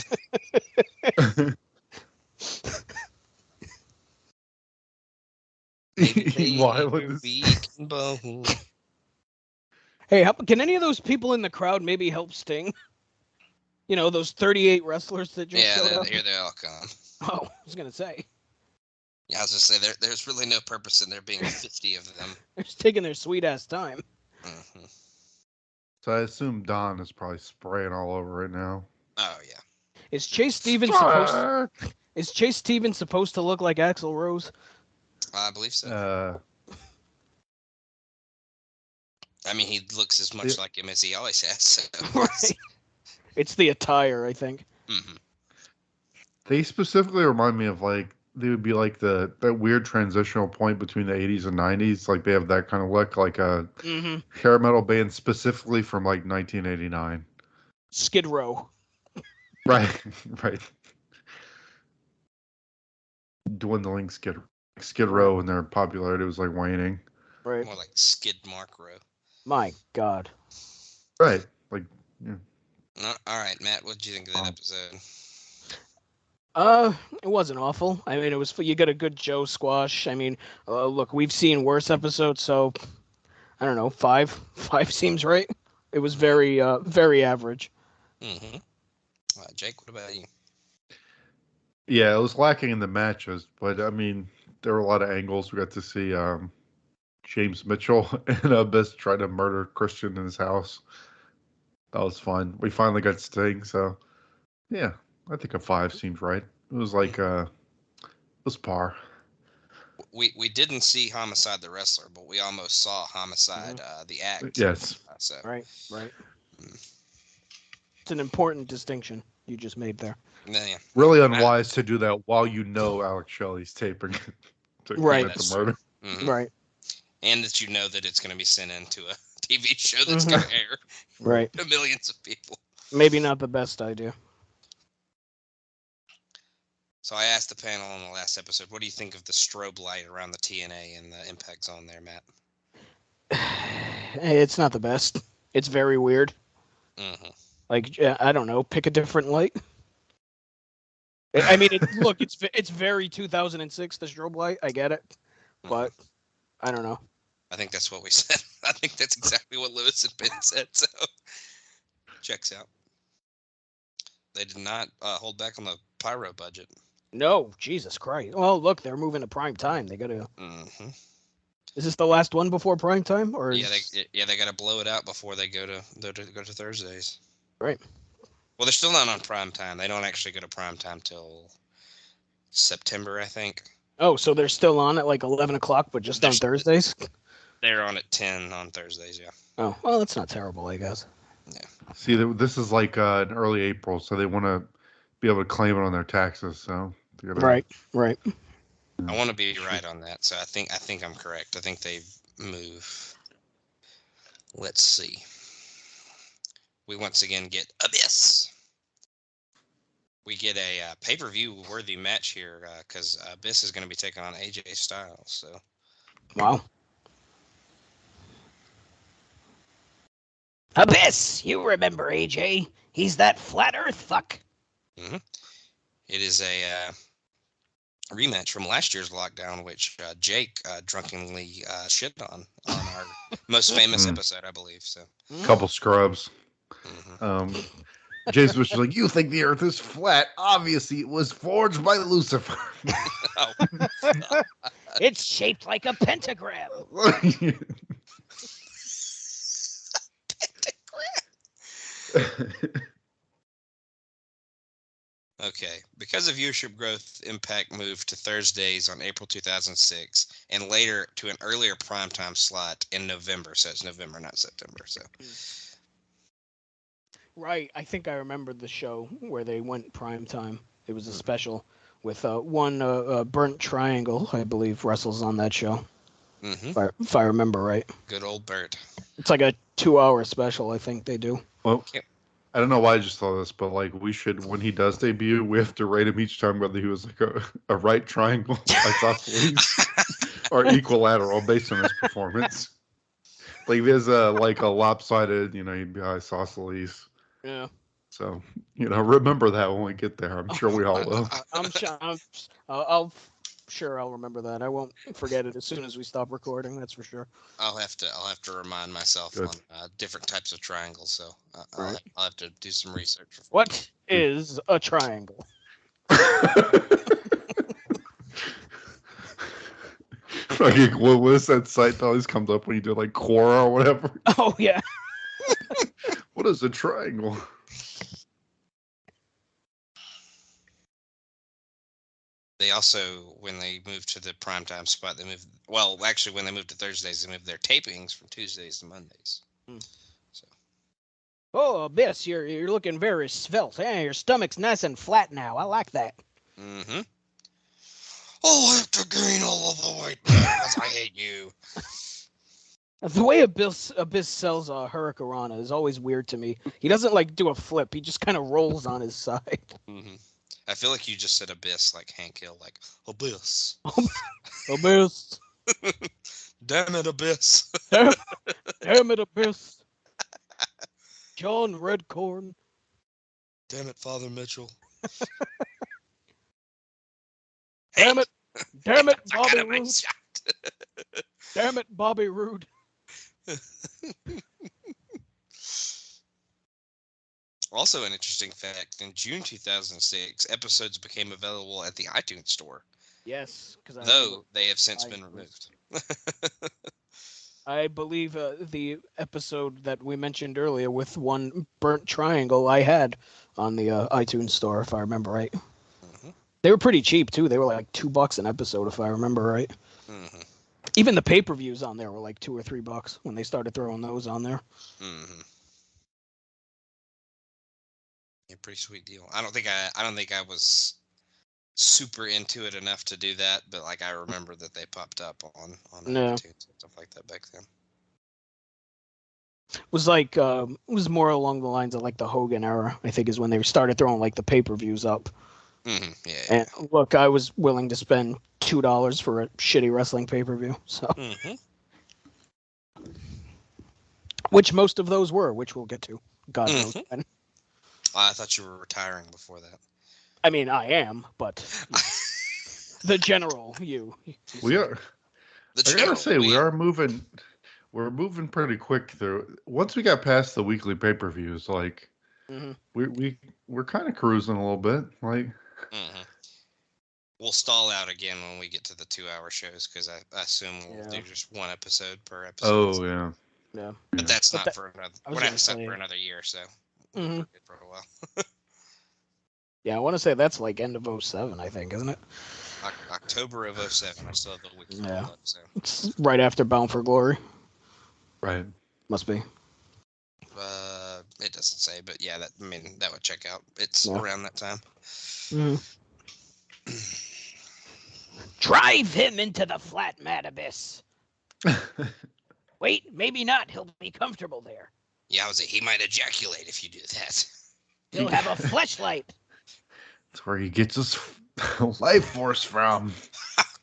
Bone. Hey, can any of those people in the crowd maybe help Sting? You know, those 38 wrestlers that just showed up? Here they all come. Oh, I was going to say. Yeah, I was just say there's really no purpose in there being 50 of them. They're just taking their sweet ass time. Hmm. So I assume Don is probably spraying all over right now. Oh yeah. Is Chase Stevens supposed to look like Axl Rose? I believe so. I mean, he looks as much like him as he always has. So. Right. It's the attire, I think. Mm-hmm. They specifically remind me of they would be like that weird transitional point between the 80s and 90s. Like they have that kind of look, like a hair metal band specifically from like 1989. Skid Row. Right, right. Dwindling Skid Row and their popularity was like waning. Right. More like Skid Mark Row. My God. Right. Like, yeah. All right, Matt. What did you think of that episode? It wasn't awful. I mean, you got a good Joe squash. I mean, look, we've seen worse episodes, so I don't know, 5 seems right. It was very average. Mm-hmm. Jake, what about you? Yeah, it was lacking in the matches, but I mean, there were a lot of angles. We got to see James Mitchell and Abyss try to murder Christian in his house. That was fun. We finally got Sting, so yeah, I think a 5 seems right. It was like it was par. We didn't see Homicide the wrestler, but we almost saw Homicide the act. Yes. So. Right. It's an important distinction you just made there. Yeah. Really unwise to do that while you know Alex Shelley's taping to commit the murder. Mm-hmm. Right. And that you know that it's going to be sent into a TV show that's going to air to millions of people. Maybe not the best idea. So I asked the panel on the last episode, what do you think of the strobe light around the TNA and the impact zone there, Matt? It's not the best. It's very weird. Mm-hmm. Like, I don't know, pick a different light. I mean, it's very 2006, the strobe light. I get it. But I don't know. I think that's what we said. I think that's exactly what Lewis and Ben said. So checks out. They did not hold back on the pyro budget. No, Jesus Christ. Well, look, they're moving to prime time. They got to. Mm-hmm. Is this the last one before prime time, or? Yeah, they got to blow it out before they go to Thursdays. Right. Well, they're still not on prime time. They don't actually go to prime time till September, I think. Oh, so they're still on at like 11 o'clock, but just on Thursdays? They're on at 10 on Thursdays, yeah. Oh, well, that's not terrible, I guess. Yeah. See, this is like in early April, so they want to be able to claim it on their taxes. So Right. I want to be right on that, so I think I'm correct. I think they move. Let's see. We once again get Abyss. We get a pay-per-view worthy match here because Abyss is going to be taking on AJ Styles. So. Wow. Abyss, you remember AJ? He's that flat Earth fuck. Mm-hmm. It is a rematch from last year's lockdown, which Jake drunkenly shit on our most famous episode, I believe. So. Couple scrubs. Mm-hmm. James was like, "You think the Earth is flat? Obviously, it was forged by Lucifer." It's shaped like a pentagram. Okay. Because of viewership growth, Impact moved to Thursdays on April 2006 and later to an earlier primetime slot in November. So it's November, not September. So. Right. I think I remember the show where they went primetime. It was a special with one Burnt Triangle, I believe, wrestles on that show. Mm-hmm. If I remember right. Good old Bert. It's like a 2-hour special, I think they do. Well, I don't know why I just thought this, but like we should, when he does debut, we have to rate him each time whether he was like a right triangle, isosceles, or equilateral based on his performance. Like there's a lopsided, he'd be isosceles. Yeah. So remember that when we get there. I'm sure we all will. I'll remember that. I won't forget it as soon as we stop recording. That's for sure. I'll have to remind myself on different types of triangles. So I'll have to do some research. What is a triangle? Fucking what was that site that always comes up when you do like Quora or whatever? Oh yeah. What is a triangle? They also, when they moved to the primetime spot, when they moved to Thursdays, they moved their tapings from Tuesdays to Mondays. So. Oh, Abyss, you're looking very svelte. Eh? Your stomach's nice and flat now. I like that. Mm-hmm. Oh, I have to gain all of the weight because I hate you. The way Abyss sells Hurricanrana is always weird to me. He doesn't like do a flip. He just kind of rolls on his side. Mm-hmm. I feel like you just said Abyss, like Hank Hill, like Abyss. Abyss. Damn it, Abyss. Damn it, Abyss. John Redcorn. Damn it, Father Mitchell. Damn it. Damn it, I Bobby got a Roode. nice shot. Damn it, Bobby Roode. Also, an interesting fact: in June 2006, episodes became available at the iTunes store. Yes, because Though they have since been removed. I believe the episode that we mentioned earlier with one burnt triangle I had on the iTunes store, if I remember right. Mm-hmm. They were pretty cheap too. They were like $2 an episode, if I remember right. Mm-hmm. Even the pay-per-views on there were like $2 or $3 when they started throwing those on there. Mm-hmm. Yeah, pretty sweet deal. I don't think I was super into it enough to do that, but like I remember that they popped up on iTunes and stuff like that back then. It was like it was more along the lines of like the Hogan era, I think, is when they started throwing like the pay-per-views up. Mm-hmm. Yeah. And look, I was willing to spend $2 for a shitty wrestling pay-per-view. So, which most of those were, which we'll get to. God knows when. I thought you were retiring before that. I mean, I am, but the general, you. We are. The I gotta say, we're moving pretty quick through. Once we got past the weekly pay-per-views, like we're kind of cruising a little bit. Like we'll stall out again when we get to the 2-hour shows because I assume we'll do just one episode per episode. Oh yeah. Yeah. But that's not for another. We're not stuck for another year, so we're good for a while. Yeah, I want to say that's like end of 2007, I think, isn't it? October of 2007. I still have the wiki pulled up, so. It's right after Bound for Glory. Right. Must be. It doesn't say, but yeah, that would check out. It's around that time. Drive him into the flat mad abyss. Wait, maybe not. He'll be comfortable there. Yeah, he might ejaculate if you do that. He'll have a fleshlight. That's where he gets his life force from.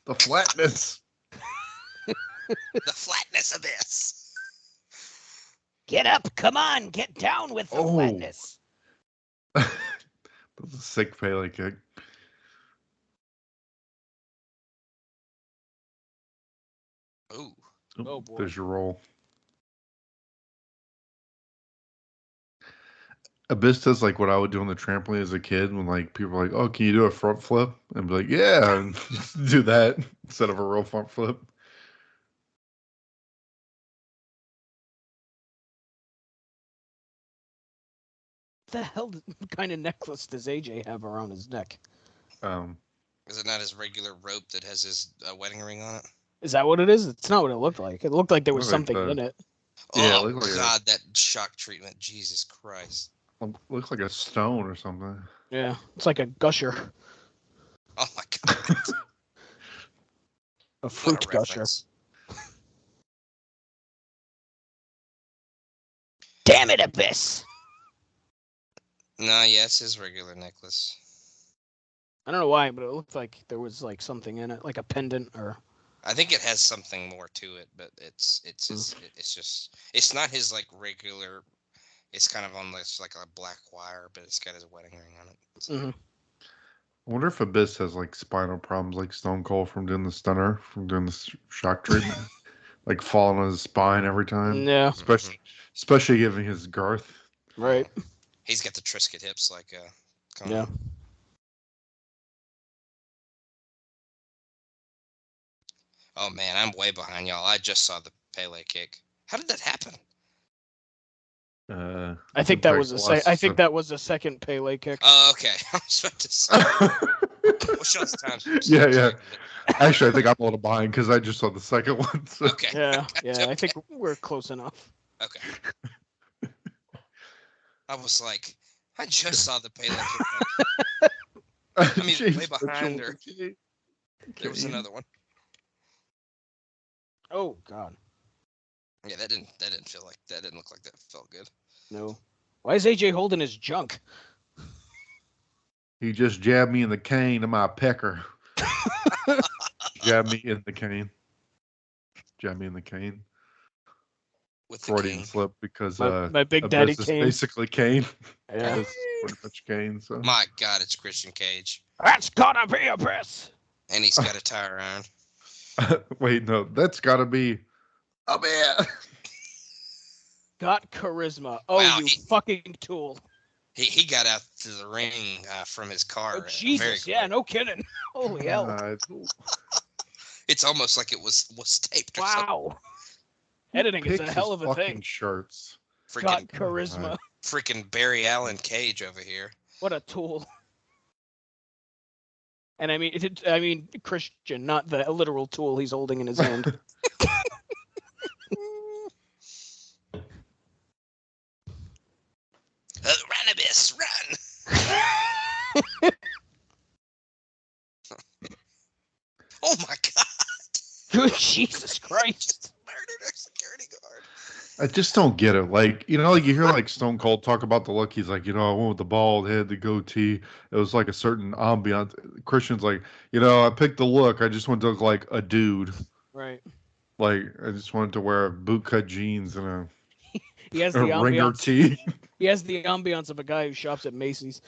The flatness. The flatness of this. Get up. Come on. Get down with the flatness. That's a sick Pele kick. Ooh. Oh, boy. There's your roll. Abyss does like what I would do on the trampoline as a kid when like people are like, "Oh, can you do a front flip?" And be like, "Yeah," and do that instead of a real front flip. What the hell kind of necklace does AJ have around his neck? Is it not his regular rope that has his wedding ring on it? Is that what it is? It's not what it looked like. It looked like there was something in it. Yeah, oh, God, that shock treatment. Jesus Christ. Looks like a stone or something. Yeah, it's like a gusher. Oh, my God. A fruit gusher. Damn it, Abyss! No, yeah, it's his regular necklace. I don't know why, but it looked like there was like something in it, like a pendant or. I think it has something more to it, but it's not his like regular. It's kind of on this like a black wire, but it's got his wedding ring on it. I wonder if Abyss has like spinal problems, like Stone Cold from doing the stunner, from doing the shock treatment, like falling on his spine every time. Yeah, especially given his girth. Right. He's got the Triscuit hips, like yeah. Oh man, I'm way behind y'all. I just saw the Pele kick. How did that happen? I think that Impact was a second Pele kick. Oh, okay. I was about to say. What's y'all's time? Yeah. Actually, I think I'm a little behind because I just saw the second one. So. Okay. Yeah, Okay. I think we're close enough. Okay. I was like, I just saw the Pele kick. I mean, James way behind, or Mitchell. there was another one. Oh God, Yeah, that didn't look like that felt good. no. Why is AJ holding his junk? He just jabbed me in the cane of my pecker. Jabbed me in the cane. Jabbed me in the cane. With the Freudian cane. slip because my big daddy Abyss is cane. basically cane. Yeah. Abyss is pretty much cane. So. My God, it's Christian Cage, That's gotta be Abyss. and he's got a tire iron. Wait, no, that's got to be a man. Got charisma. Oh, Wow, you fucking tool. He got out to the ring from his car. Oh, Jesus, yeah, no kidding. Holy hell. It's almost like it was taped. Or something. Wow. Editing is a hell of a thing. Shirts. Got charisma. Freaking Barry Allen Cage over here. What a tool. And I mean Christian, not the literal tool he's holding in his hand. Run, Abyss, run! Oh my God! Good Jesus Christ! Murdered our security guard. I just don't get it. Like, you hear like Stone Cold talk about the look. He's like, I went with the bald head, the goatee. It was like a certain ambiance. Christian's like, I picked the look. I just wanted to look like a dude. Right. Like, I just wanted to wear bootcut jeans and a ringer tee. He has the ambiance of a guy who shops at Macy's.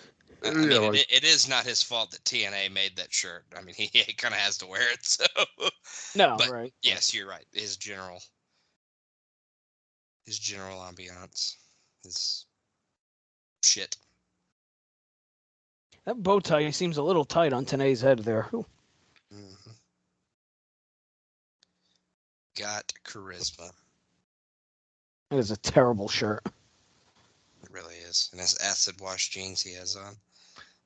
I mean, it is not his fault that TNA made that shirt. I mean, he kind of has to wear it. So. No, but right. Yes, you're right. His general ambiance is shit. That bow tie seems a little tight on Tenay's head there. Mm-hmm. Got charisma. That is a terrible shirt. It really is. And his acid wash jeans he has on.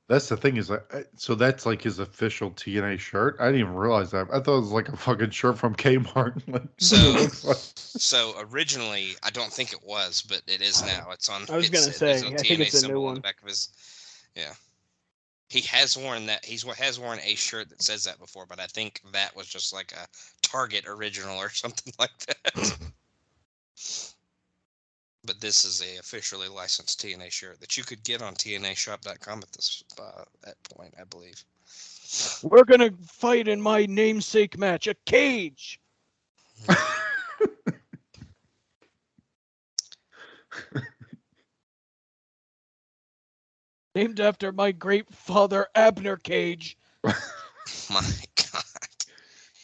That's the thing is, so that's like his official TNA shirt. I didn't even realize that. I thought it was like a fucking shirt from Kmart. So originally, I don't think it was, but it is now. It's on. I was gonna say, I think it's a new one. On the back of his, yeah. He has worn that. He has worn a shirt that says that before, but I think that was just like a Target original or something like that. But this is a officially licensed TNA shirt that you could get on TNAshop.com at that point, I believe. We're gonna fight in my namesake match, a cage. Named after my great father, Abner Cage. My God.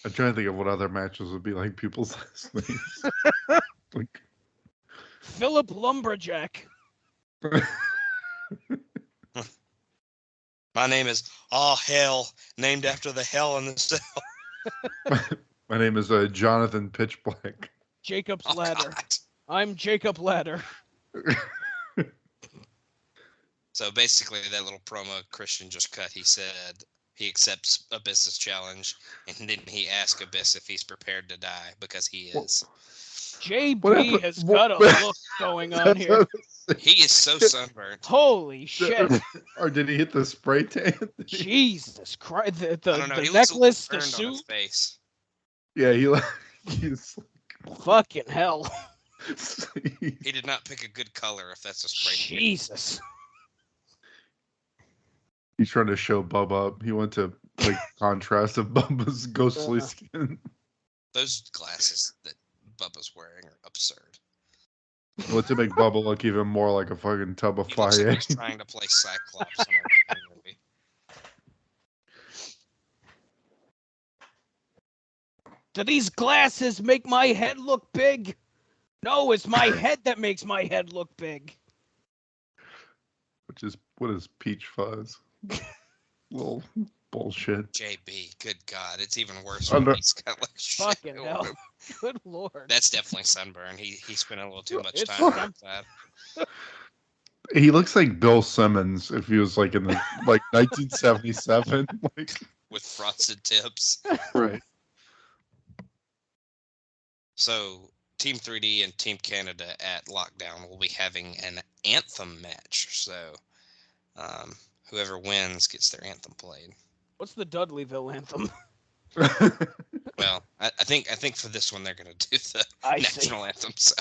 I'm trying to think of what other matches would be like people's last names. Like Philip Lumberjack. My name is Hell, named after the hell in the cell. My name is Jonathan Pitchblack. Jacob's Ladder. God. I'm Jacob Ladder. So basically, that little promo Christian just cut, he said he accepts Abyss's challenge, and then he asked Abyss if he's prepared to die, because he is. JB has got a look going on here. He is so sunburned. Holy shit. Or did he hit the spray tan? Jesus Christ. The He necklace, the burned on his suit. face. Yeah, he's Fucking hell. He did not pick a good color if that's a spray tan. Jesus. He's trying to show Bubba up. He went to like contrast of Bubba's ghostly skin. Those glasses that Bubba's wearing are absurd. Well, to make Bubba look even more like a fucking tub of He looks fire. like he's trying to play Cyclops in a movie. Do these glasses make my head look big? No, it's my head that makes my head look big. Which is, what is peach fuzz? little bullshit. JB, good God, it's even worse I when know. he's got like shit Fucking going hell. on. Good lord. That's definitely sunburn. He spent a little too much It's time sun- outside. He looks like Bill Simmons if he was like in the 1977. Like, With frosted tips. right. So, Team 3D and Team Canada at Lockdown will be having an anthem match. So, whoever wins gets their anthem played. What's the Dudleyville anthem? Well, I think for this one they're going to do the I see. national anthem. So,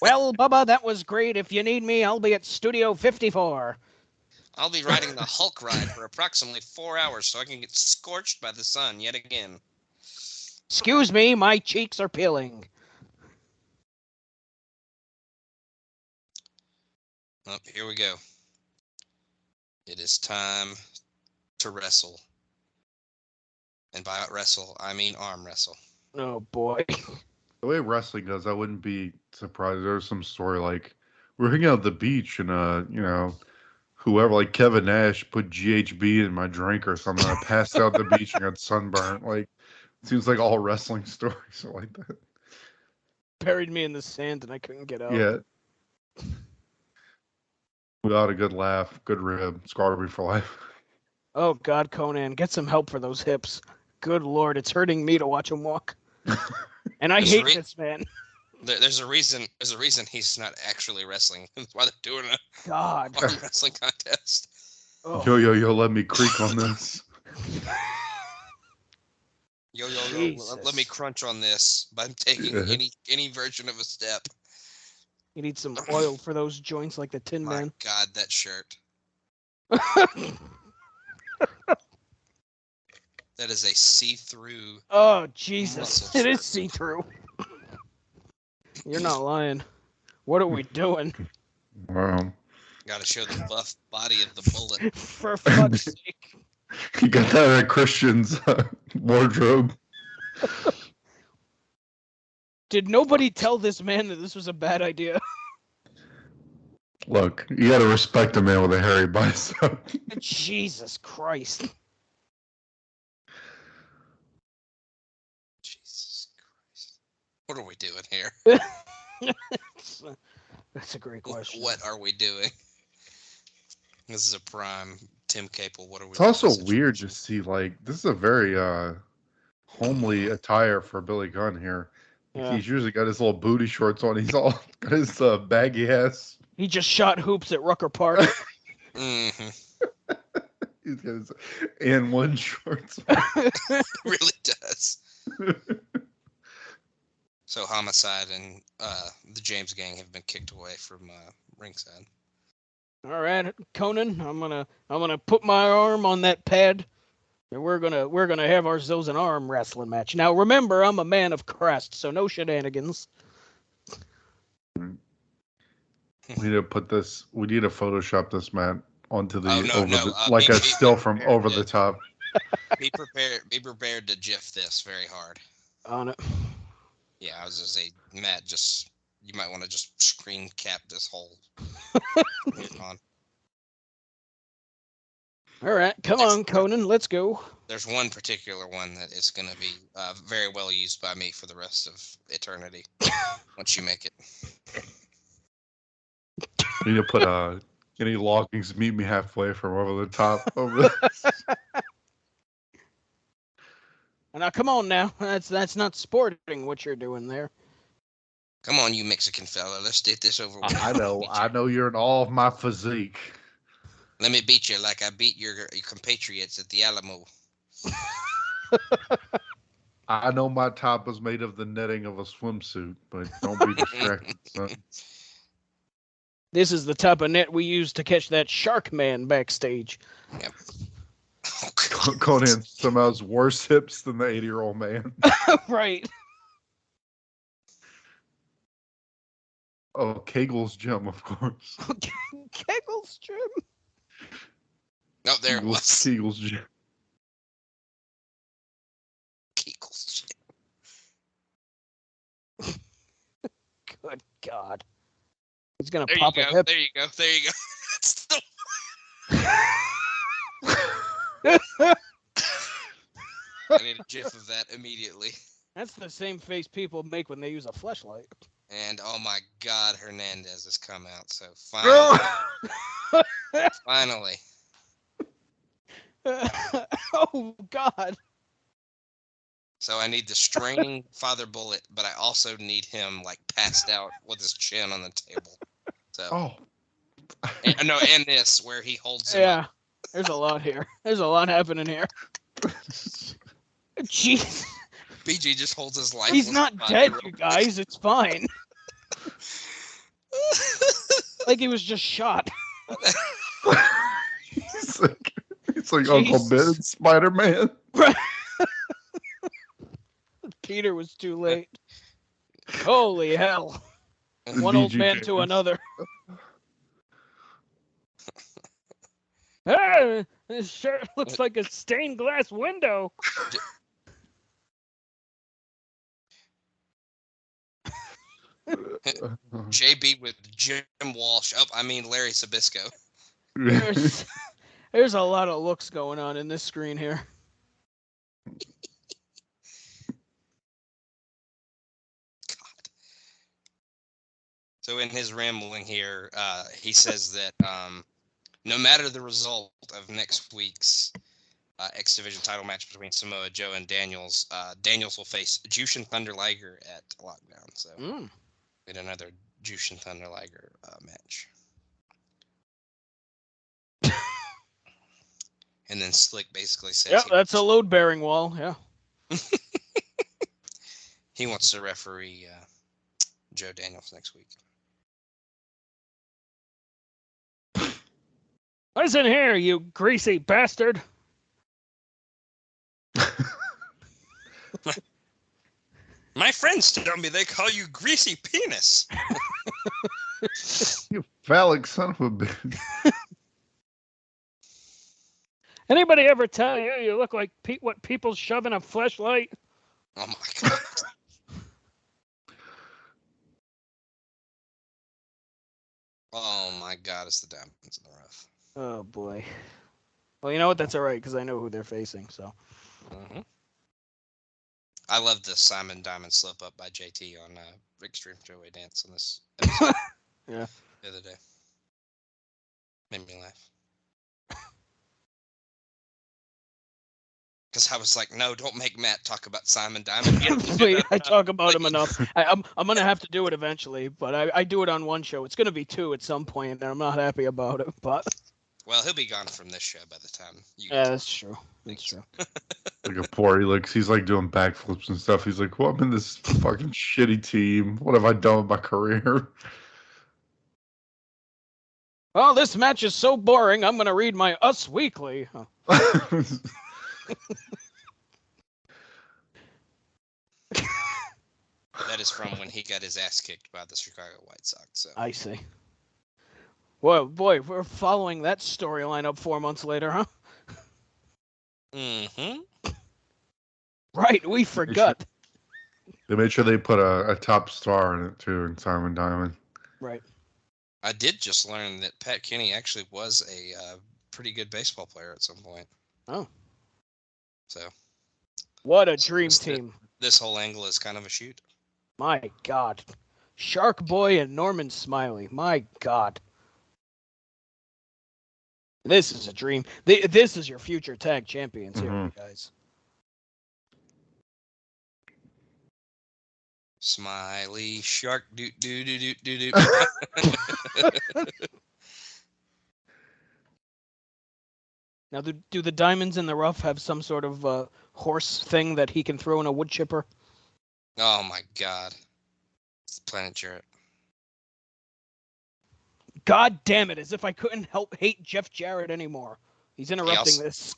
Well, Bubba, that was great. If you need me, I'll be at Studio 54. I'll be riding the Hulk ride for approximately 4 hours so I can get scorched by the sun yet again. Excuse me, my cheeks are peeling. Oh, here we go. It is time to wrestle. And by wrestle, I mean arm wrestle. Oh, boy. The way wrestling goes, I wouldn't be surprised. There's some story like we're hanging out at the beach and whoever like Kevin Nash put GHB in my drink or something. I passed out at the beach and got sunburned. Like it seems like all wrestling stories are like that. Buried me in the sand and I couldn't get out. Yeah. Without a good laugh, good rib, scarred me for life. Oh, God, Conan, get some help for those hips. Good lord, it's hurting me to watch him walk. And I hate this man. There's a reason. There's a reason he's not actually wrestling. That's why they're doing a God. arm wrestling contest. Oh. Yo, let me creak on this. Yo, Jesus. let me crunch on this by taking any version of a step. You need some oil for those joints like the Tin My Man. God, that shirt. That is a see-through. Oh, Jesus. Muscle It shirt. is see-through. You're not lying. What are we doing? Wow. Got to show the buff body of the bullet. For fuck's sake. You got that at Christian's wardrobe. Did nobody tell this man that this was a bad idea? Look, you got to respect a man with a hairy bicep. Jesus Christ. Jesus Christ. What are we doing here? That's a great question. What are we doing? This is a prime Tim Capel. What are we It's doing also situation? weird to see, like, this is a very homely attire for Billy Gunn here. Yeah. He's usually got his little booty shorts on. He's all got his baggy ass. He just shot hoops at Rucker Park. Mm-hmm. He's got his and one shorts. Really does. So Homicide and the James Gang have been kicked away from ringside. All right, Conan, I'm gonna put my arm on that pad, and we're gonna have ourselves an arm wrestling match. Now remember, I'm a man of crest, so no shenanigans. We need to put this. We need to Photoshop this, Matt, onto the Be a still from prepared over to- the top. Be prepared to GIF this very hard. On it. Yeah, I was gonna say, Matt, you might want to just screen cap this whole. on. All right, come on, Conan, let's go. There's one particular one that is going to be very well used by me for the rest of eternity once you make it. We need to put any loggings meet me halfway from over the top. Over Now come on now, that's not sporting what you're doing there. Come on, you Mexican fella, let's get this over with. I know you're in all of my physique. Let me beat you like I beat your compatriots at the Alamo. I know my top is made of the netting of a swimsuit, but don't be distracted, son. This is the type of net we use to catch that shark man backstage. Yep. Oh, God. Conan somehow has worse hips than the 80-year-old man. Right. Oh, Kegel's gym, of course. Kegel's gym. Oh, there it was. Kegel's gym. Kegel's Good God. He's gonna There pop you a go. hip. There you go. There you go. That's the... I need a gif of that immediately. That's the same face people make when they use a fleshlight. And oh my God, Hernandez has come out. So finally. Oh God. So I need the straining Father Bullet, but I also need him like passed out with his chin on the table. So and this where he holds him up. There's a lot here. There's a lot happening here. Jeez. BG just holds his life. He's not dead, you guys. It's fine. Like he was just shot. It's like Uncle Ben, Spider-Man. Right. Peter was too late. Holy hell. One old man to another. Hey, this shirt looks like a stained glass window. JB with Jim Walsh. Larry Sabisco. There's a lot of looks going on in this screen here. God. So in his rambling here, he says that no matter the result of next week's X Division title match between Samoa Joe and Daniels, Daniels will face Jushin Thunder Liger at Lockdown. So get another Jushin Thunder Liger match. And then Slick basically says, "Yep, that's a load-bearing wall." Yeah. He wants to referee Joe Daniels next week. Listen here, you greasy bastard. My friends tell me they call you greasy penis. You phallic son of a bitch. Anybody ever tell you you look like what people shove in a fleshlight? Oh my God. Oh my God, it's the Diamonds in the Rough. Oh boy. Well, you know what? That's all right because I know who they're facing. So. Mm-hmm. I love the Simon Diamond slip up by JT on Extreme Joey Dance on this episode. Yeah. The other day. Made me laugh. Because I was like, no, don't make Matt talk about Simon Diamond. Please, I talk about him enough. I'm going to have to do it eventually, but I do it on one show. It's going to be two at some point, and I'm not happy about it. But well, he'll be gone from this show by the time you. Yeah, that's true. That's true. Like a poor, he's like doing backflips and stuff. He's like, well, I'm in this fucking shitty team. What have I done with my career? Well, this match is so boring. I'm going to read my Us Weekly. That is from when he got his ass kicked by the Chicago White Sox. So. I see. Well, boy, we're following that storyline up 4 months later, huh? Mm-hmm. Right, we forgot. They made sure they put a top star in it, too, in Simon Diamond. Right. I did just learn that Pat Kenny actually was a pretty good baseball player at some point. Oh. So. What a dream team. This whole angle is kind of a shoot. My God. Shark Boy and Norman Smiley. My God. This is a dream. This is your future tag champions here, you guys. Smiley shark doot doot doot doot doot. Now, do the Diamonds in the Rough have some sort of horse thing that he can throw in a wood chipper? Oh my God. It's Planet Jarrett. God damn it, as if I couldn't help hate Jeff Jarrett anymore. He's interrupting this.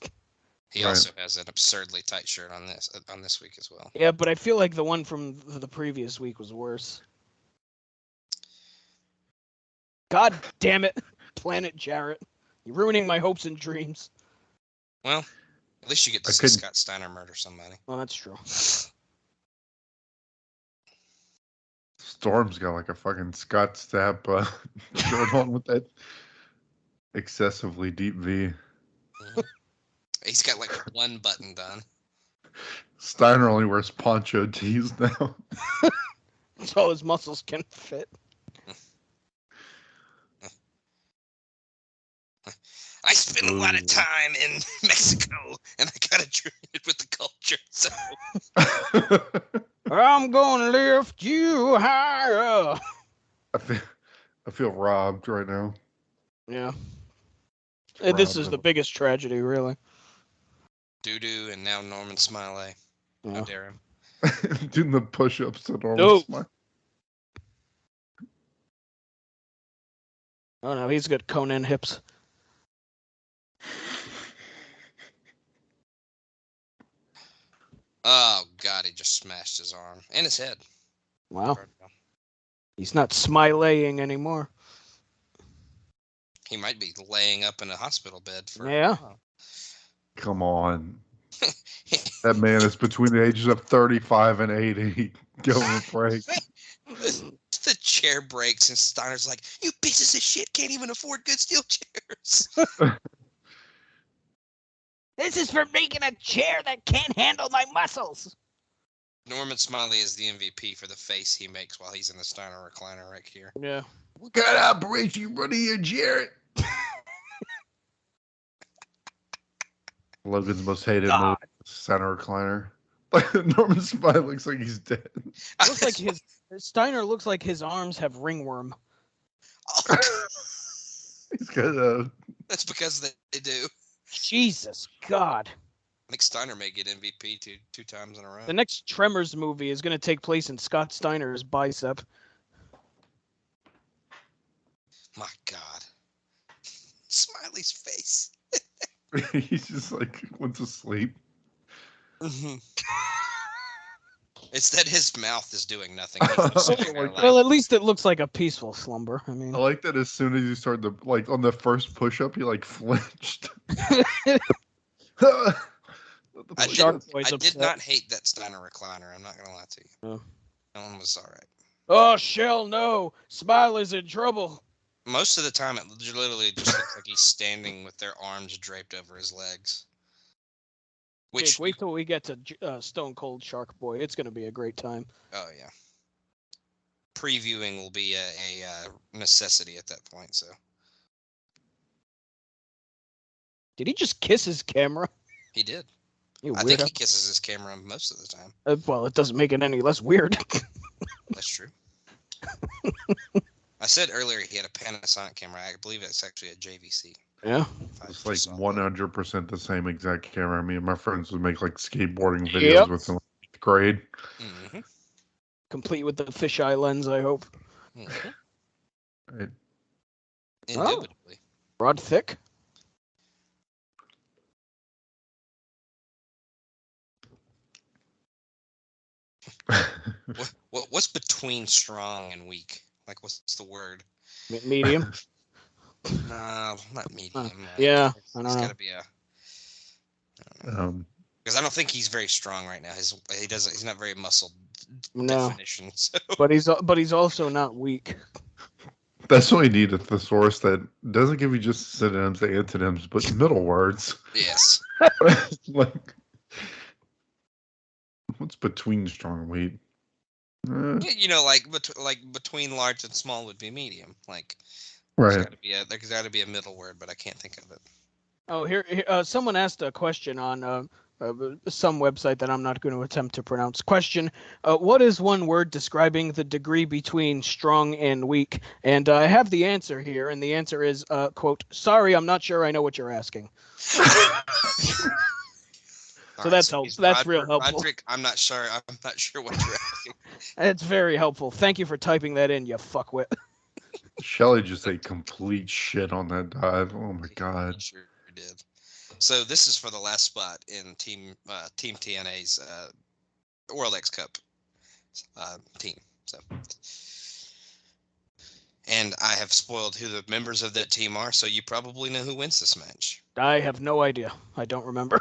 He also has an absurdly tight shirt on this week as well. Yeah, but I feel like the one from the previous week was worse. God damn it, Planet Jarrett. You're ruining my hopes and dreams. Well, at least you get to see Scott Steiner murder somebody. Well, that's true. Storm's got like a fucking Scott Stapp shirt on with that excessively deep V. Mm-hmm. He's got like one button done. Steiner only wears poncho tees now. So his muscles can fit. I spent a lot of time in Mexico, and I got attributed with the culture. So I'm gonna lift you higher. I feel robbed right now. Yeah. And this Robbed is the of- biggest tragedy, really. Doo-doo and now Norman Smiley. How Yeah. dare him? Doing the push-ups to normal No. smile. Oh no, he's got Conan hips. Oh, God, he just smashed his arm and his head. Wow. He's not smiling anymore. He might be laying up in a hospital bed for. Yeah. Come on. That man is between the ages of 35 and 80. Give him a break. The chair breaks and Steiner's like, "You pieces of shit can't even afford good steel chairs." This is for making a chair that can't handle my muscles. Norman Smiley is the MVP for the face he makes while he's in the Steiner recliner right here. Yeah. What kind of operation you running here, Jarrett? Logan's most hated movie, center recliner. Norman Smiley looks like he's dead. Looks like his Steiner looks like his arms have ringworm. He's got That's because they do. Jesus God. I think Steiner may get MVP two times in a row. The next Tremors movie is going to take place in Scott Steiner's bicep. My God. Smiley's face. he's just like went to sleep. It's that his mouth is doing nothing. He's just sitting there like, Well, at least it looks like a peaceful slumber. I mean, I like that as soon as you started to, like, on the first push-up, he, like, flinched. I Boy's did upset. not hate that Steiner recliner. I'm not going to lie to you. Oh. That one was all right. Oh, Shell, no. Smiley's in trouble. Most of the time, it literally just looks like he's standing with their arms draped over his legs. Which, Jake, wait till we get to Stone Cold Shark Boy. It's going to be a great time. oh yeah, previewing will be a necessity at that point. So Did he just kiss his camera? he did. You I think weirdo. he kisses his camera most of the time. Well, it doesn't make it any less weird. That's true. I said earlier he had a Panasonic camera. I believe it's actually a JVC. Yeah. It's like 100% the same exact camera. Me and my friends would make, like, skateboarding videos with them in 8th grade. Mm-hmm. Complete with the fisheye lens, I hope. Mm-hmm. Right. Indubitably. Rod thick. What's between strong and weak? Like, what's the word? Medium. No, not medium. Yeah, I He's don't know. got to be a. Because I don't think he's very strong right now. He's not very muscle No. definition. So. But he's also not weak. That's what we need a thesaurus that doesn't give you just synonyms and antonyms, but middle words. Yes. Like, what's between strong and weak? You know, like between large and small would be medium. Like, Right. there's got to be a middle word, but I can't think of it. Oh, here someone asked a question on some website that I'm not going to attempt to pronounce. Question: what is one word describing the degree between strong and weak? And I have the answer here, and the answer is quote, "Sorry, I'm not sure I know what you're asking." So that's helpful. That's real helpful. Roderick, I'm not sure what you're asking. It's very helpful. Thank you for typing that in, you fuckwit. Shelly just ate complete shit on that dive. Oh my god. He sure did. So this is for the last spot in Team TNA's World X Cup team. So, and I have spoiled who the members of that team are, so you probably know who wins this match. I have no idea. I don't remember.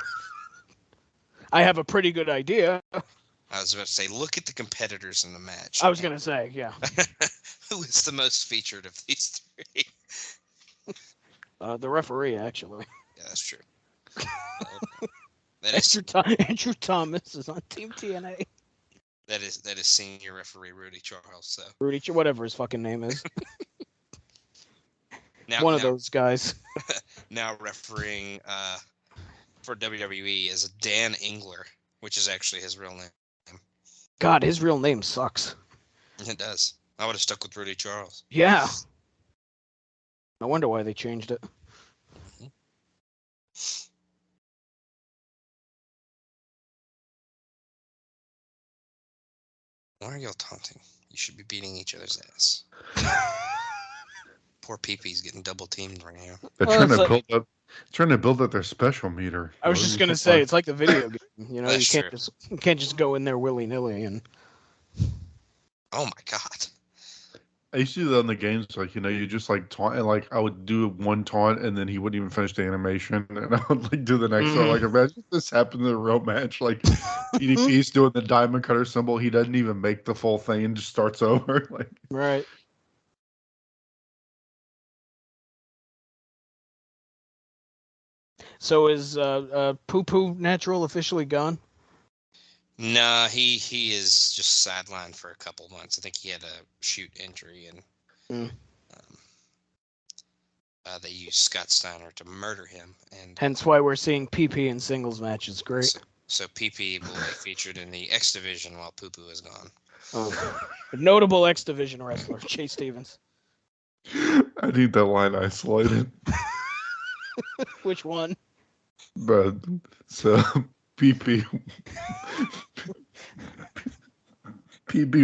I have a pretty good idea. I was about to say, look at the competitors in the match. I was going to say, yeah. Who is the most featured of these three? The referee, actually. Yeah, that's true. Andrew Thomas is on Team TNA. That is senior referee Rudy Charles. So Whatever his fucking name is. now those guys. Now refereeing for WWE is Dan Engler, which is actually his real name. God, his real name sucks. It does. I would have stuck with Rudy Charles. Yeah. I wonder why they changed it. Why are y'all taunting? You should be beating each other's ass. Poor Pee-Pee's getting double teamed right now. They're trying to build up their special meter. I was just gonna say it's like the video game. You know, you can't just go in there willy nilly and. Oh my god! I used to do that in the games, like, you know, you just like taunt, and like I would do one taunt, and then he wouldn't even finish the animation, and I would like do the next one. Like, imagine if this happened in a real match, like PDP's doing the diamond cutter symbol, he doesn't even make the full thing and just starts over. Like, right. So is Poo Poo Natural officially gone? Nah, he is just sidelined for a couple months. I think he had a shoot injury, and they used Scott Steiner to murder him. And hence why we're seeing PP in singles matches. Great. So PP will be featured in the X Division while Poo Poo is gone. Oh. A notable X Division wrestler, Chase Stevens. I need that line isolated. Which one? But so PP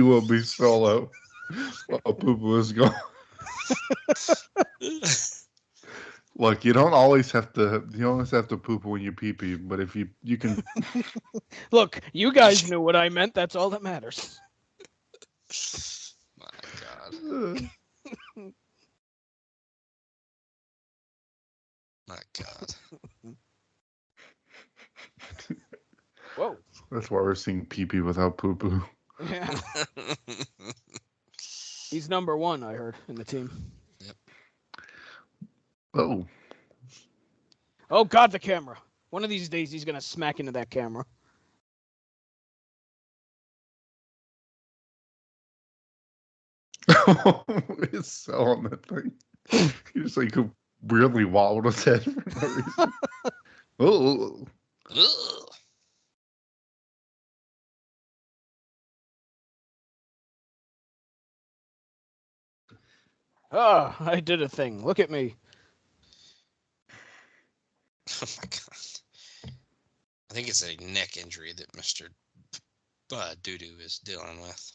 will be solo while Poo Poo is gone. Look, you don't always have to poo poo when you pee pee, but if you can. Look, you guys knew what I meant. That's all that matters. My God. My God. Whoa. That's why we're seeing pee pee without poo poo. Yeah. He's number one, I heard, in the team. Yep. Oh. Oh, God, the camera. One of these days he's going to smack into that camera. It's so on that thing. He just like weirdly wobbled his head for no reason. Oh. Ugh. Oh, I did a thing. Look at me. Oh my God. I think it's a neck injury that Mr. Doodoo is dealing with.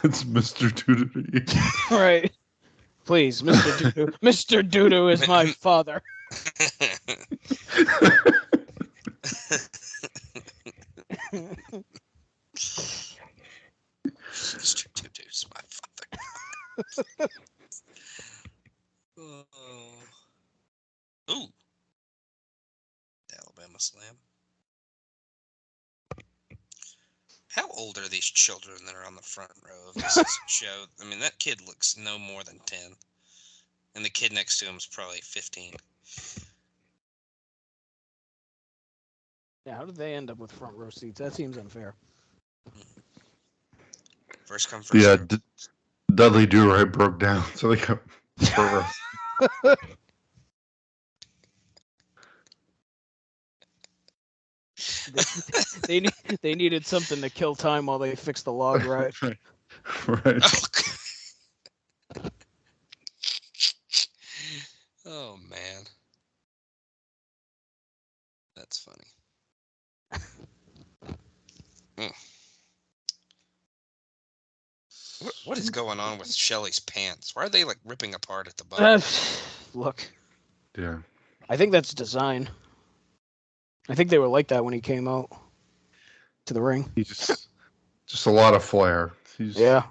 It's Mr. Doodoo. Right. Please, Mr. Doodoo. Mr. Doodoo is my father. Mr. Doodoo's my father. Oh. Ooh. Alabama Slam. How old are these children that are on the front row of this show? I mean, that kid looks no more than 10. And the kid next to him is probably 15. Yeah, how did they end up with front row seats? That seems unfair. First come, first Yeah, serve. Dudley Do-Right broke down, so they got front row. They needed something to kill time while they fixed the log, right? Right. Oh, man. That's funny. What is going on with Shelly's pants? Why are they like ripping apart at the bottom? Look. Yeah. I think that's design. I think they were like that when he came out to the ring. He just a lot of flair. He's doing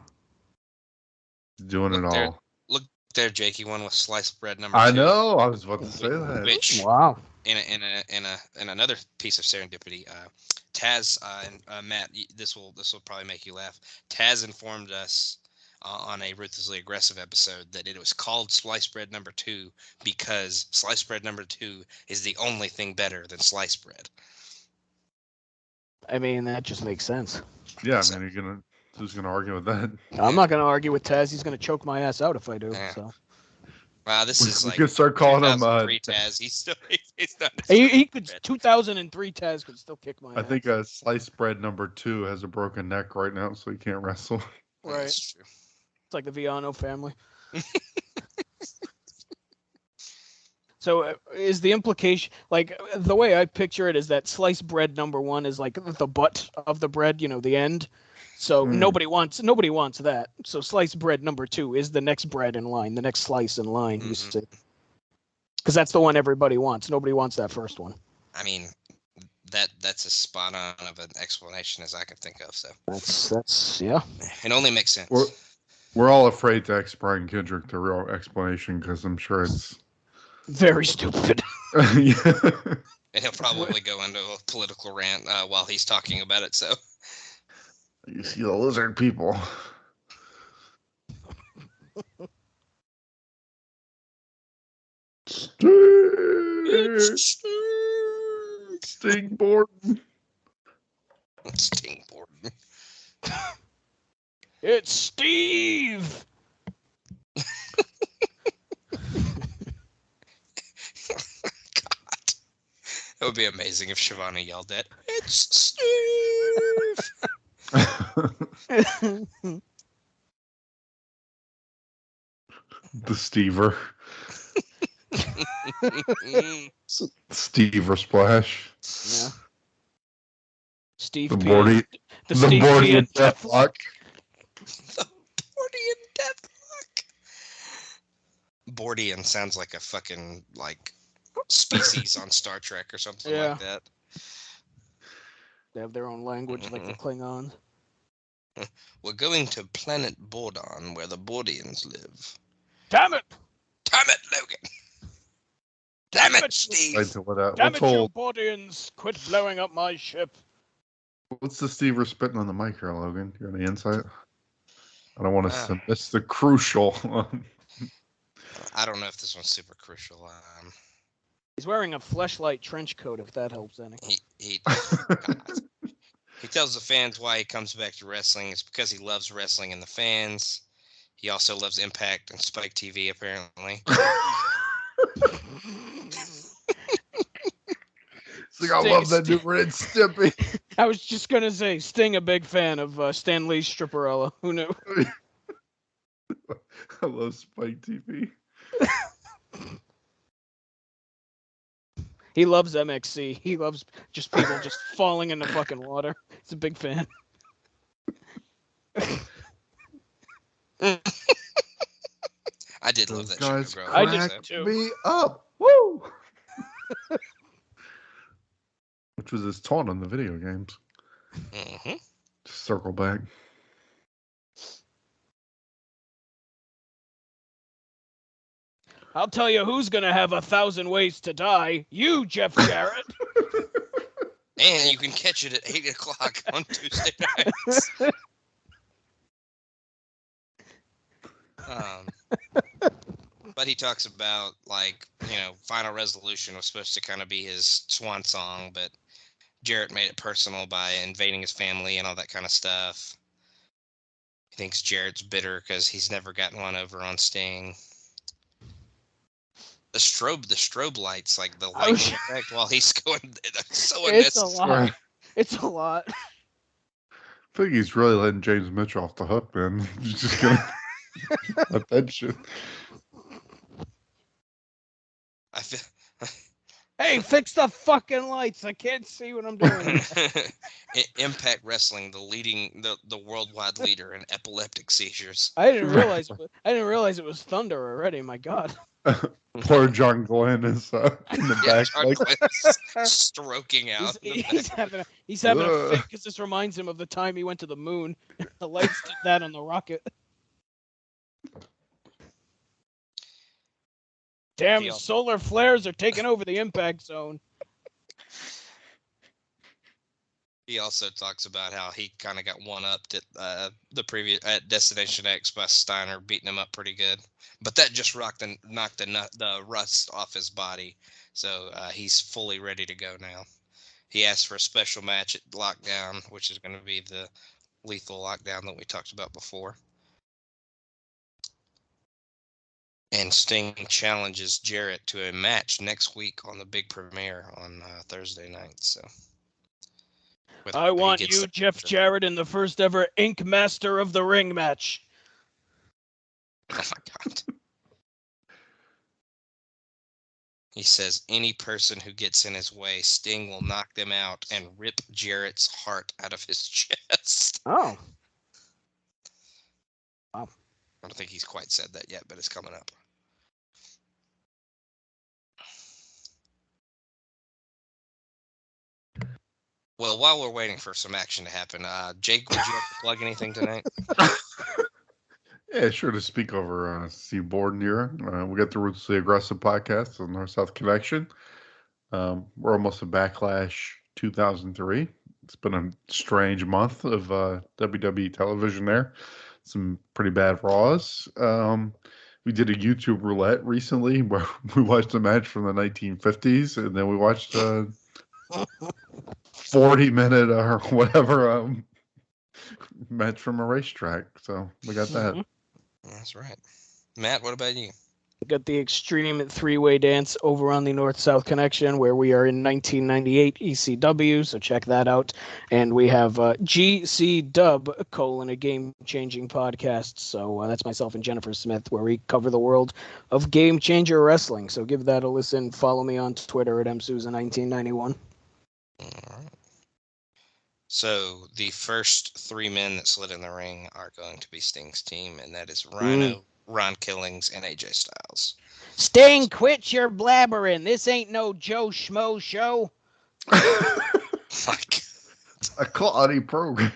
it all. Look there, Jakey. One with sliced bread number 2. I know. I was about to say that. Which, wow. In another piece of serendipity, Taz and Matt, this will probably make you laugh. Taz informed us on a Ruthlessly Aggressive episode that it was called Sliced Bread Number 2 because Sliced Bread Number 2 is the only thing better than sliced bread. I mean, that just makes sense. Yeah, So- I mean, who's gonna argue with that? I'm not going to argue with Taz. He's going to choke my ass out if I do. Yeah. So Wow, this is We like could start calling him. 2003 Taz. He's not. he could. 2003 Taz could still kick my I ass. think sliced bread number 2 has a broken neck right now, so he can't wrestle. Right. That's true. It's like the Viano family. So is the implication, like the way I picture it is that sliced bread number 1 is like the butt of the bread, the end. So nobody wants that. So sliced bread number 2 is the next bread in line, the next slice in line, you see. Because that's the one everybody wants. Nobody wants that first one. I mean, that's as spot on of an explanation as I can think of. So That's yeah. it only makes sense. We're all afraid to ask Brian Kendrick the real explanation because I'm sure it's Very stupid. yeah. And he'll probably go into a political rant while he's talking about it. So You see the lizard people. Stingboard. Stingboard. It's Steve. God, it would be amazing if Shivani yelled at "It's Steve." The Stever. Mm. Stever Splash. Yeah. Steve The P. Bordy. The The Steve Bordy P. and Deathlock. The Bordian Deathlock. Bordian sounds like a fucking species on Star Trek or something Yeah. like that. They have their own language like the Klingons. We're going to planet Bordon where the Bordians live. Damn it! Damn it, Logan! Damn it, Steve! What's Damn it, you old? Bordians! Quit blowing up my ship. What's the Stever spitting on the mic here, Logan? You got any insight? I don't want us Ah. to miss the crucial. I don't know if this one's super crucial. He's wearing a fleshlight trench coat, if that helps any. He God. He tells the fans why he comes back to wrestling. It's because he loves wrestling and the fans. He also loves Impact and Spike TV, apparently. It's like, I love that new Red Stimpy. I was just gonna say, Sting, a big fan of Stan Lee's Stripperella. Who knew? I love Spike TV. He loves MXC. He loves just people just falling in the fucking water. He's a big fan. I did love Those that show, guys bro. I did cracked too. me up. Woo! Which was his taunt on the video games. Mm-hmm. Just circle back. I'll tell you who's gonna have 1,000 ways to die. You, Jeff Jarrett. And you can catch it at 8 o'clock on Tuesday nights. But he talks about, Final Resolution was supposed to kind of be his swan song, but Jarrett made it personal by invading his family and all that kind of stuff. He thinks Jarrett's bitter because he's never gotten one over on Sting. The strobe lights, like the lightning effect while he's going, so It's a unnecessary. lot. It's a lot. I think he's really letting James Mitchell off the hook, man. He's just gonna let that shit. I feel. Hey, fix the fucking lights. I can't see what I'm doing. Impact Wrestling, the worldwide leader in epileptic seizures. I didn't realize it was Thunder already. My God. Poor John Glenn is in the Yeah, back. John Like, Glenn's stroking out. He's having a fit because this reminds him of the time he went to the moon. The lights did that on the rocket. Damn, Deal. solar flares are taking over the impact zone. He also talks about how he kind of got one-upped at at Destination X by Steiner beating him up pretty good, but that just knocked the rust off his body, so he's fully ready to go now. He asked for a special match at Lockdown, which is going to be the lethal lockdown that we talked about before. And Sting challenges Jarrett to a match next week on the big premiere on Thursday night. So I want you, Jeff Jarrett, in the first ever Ink Master of the Ring match. Oh my God. He says any person who gets in his way, Sting will knock them out and rip Jarrett's heart out of his chest. Oh. Wow. I don't think he's quite said that yet, but it's coming up. Well, while we're waiting for some action to happen, Jake, would you like to plug anything tonight? Yeah, sure to speak over Seaboard near. We got the Ruthlessly Aggressive podcast on North-South Connection. We're almost at Backlash 2003. It's been a strange month of WWE television there. Some pretty bad Raws. We did a YouTube roulette recently where we watched a match from the 1950s, and then we watched a 40-minute or whatever match from a racetrack. So we got that. That's right. Matt, what about you? We got the Extreme Three-Way Dance over on the North-South Connection, where we are in 1998 ECW, so check that out. And we have GC Dub, a game-changing podcast. So that's myself and Jennifer Smith, where we cover the world of Game Changer Wrestling. So give that a listen. Follow me on Twitter at msouza1991. All right. So the first three men that slid in the ring are going to be Sting's team, and that is Rhino, Ron Killings, and AJ Styles. Sting, quit your blabbering. This ain't no Joe Schmo show. Like a quality program.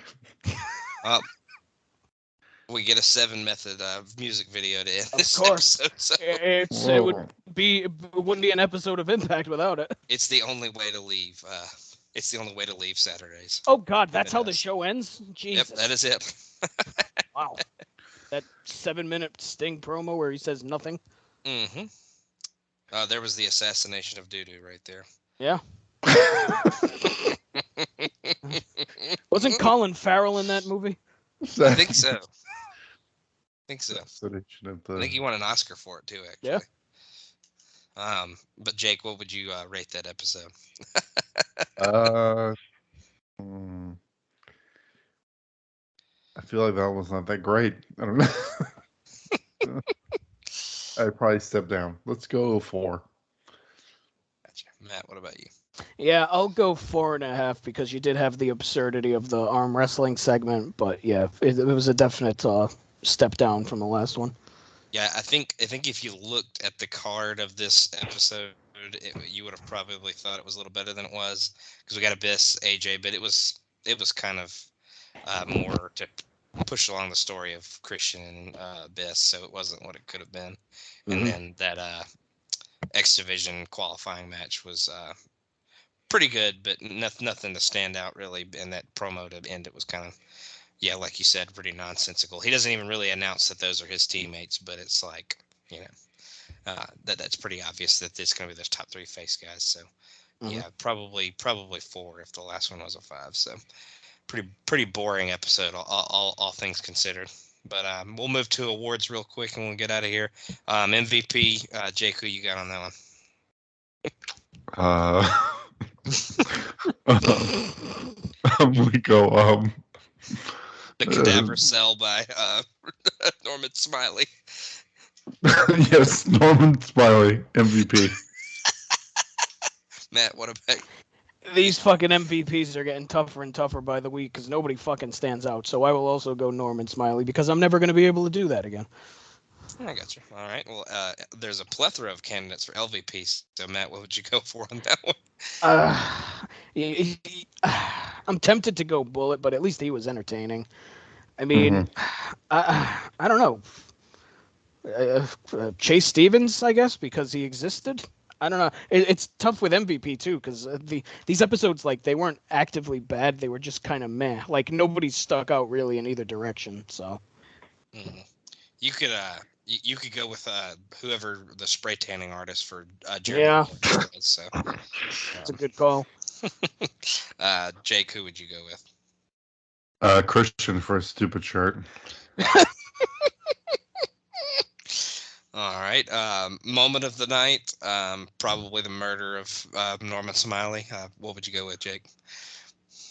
We get a 7-method music video to end this of course. episode. So. It wouldn't be an episode of Impact without it. It's the only way to leave. It's the only way to leave Saturdays. Oh God, that's how the show ends. Jesus. Yep, that is it. Wow. That 7-minute Sting promo where he says nothing. Mm-hmm. There was the assassination of Doo-Doo right there. Yeah. Wasn't Colin Farrell in that movie? I think so. I think he won an Oscar for it too, actually. Yeah. But Jake, what would you rate that episode? I feel like that was not that great. I don't know. I'd probably step down. Let's go 4. Gotcha. Matt, what about you? Yeah, I'll go 4.5 because you did have the absurdity of the arm wrestling segment, but yeah, it was a definite step down from the last one. Yeah, I think if you looked at the card of this episode, you would have probably thought it was a little better than it was, because we got Abyss, AJ, but it was kind of more to push along the story of Christian and Abyss, so it wasn't what it could have been. Mm-hmm. And then that X Division qualifying match was pretty good, but nothing to stand out really. And that promo to end it was kind of, yeah, like you said, pretty nonsensical. He doesn't even really announce that those are his teammates, but it's like, you know, that's pretty obvious that it's going to be those top 3 face guys. So, yeah, probably 4 if the last one was a 5. So, pretty boring episode, all things considered. But we'll move to awards real quick and we'll get out of here. MVP, Jake, who you got on that one? We go. The Cadaver Cell by Norman Smiley. Yes, Norman Smiley, MVP. Matt, what about you? These fucking MVPs are getting tougher and tougher by the week because nobody fucking stands out. So I will also go Norman Smiley because I'm never going to be able to do that again. I got you. All right. Well, there's a plethora of candidates for LVPs. So, Matt, what would you go for on that one? I'm tempted to go Bullet, but at least he was entertaining. I mean, I don't know. Chase Stevens, I guess, because he existed. I don't know. It's tough with MVP too, because these episodes, like, they weren't actively bad. They were just kind of meh. Like, nobody stuck out really in either direction. So you could you could go with whoever the spray tanning artist for Jeremy. Yeah. Was, so that's a good call. Jake, who would you go with? Christian for a stupid shirt. All right. Moment of the night, probably the murder of Norman Smiley. What would you go with, Jake?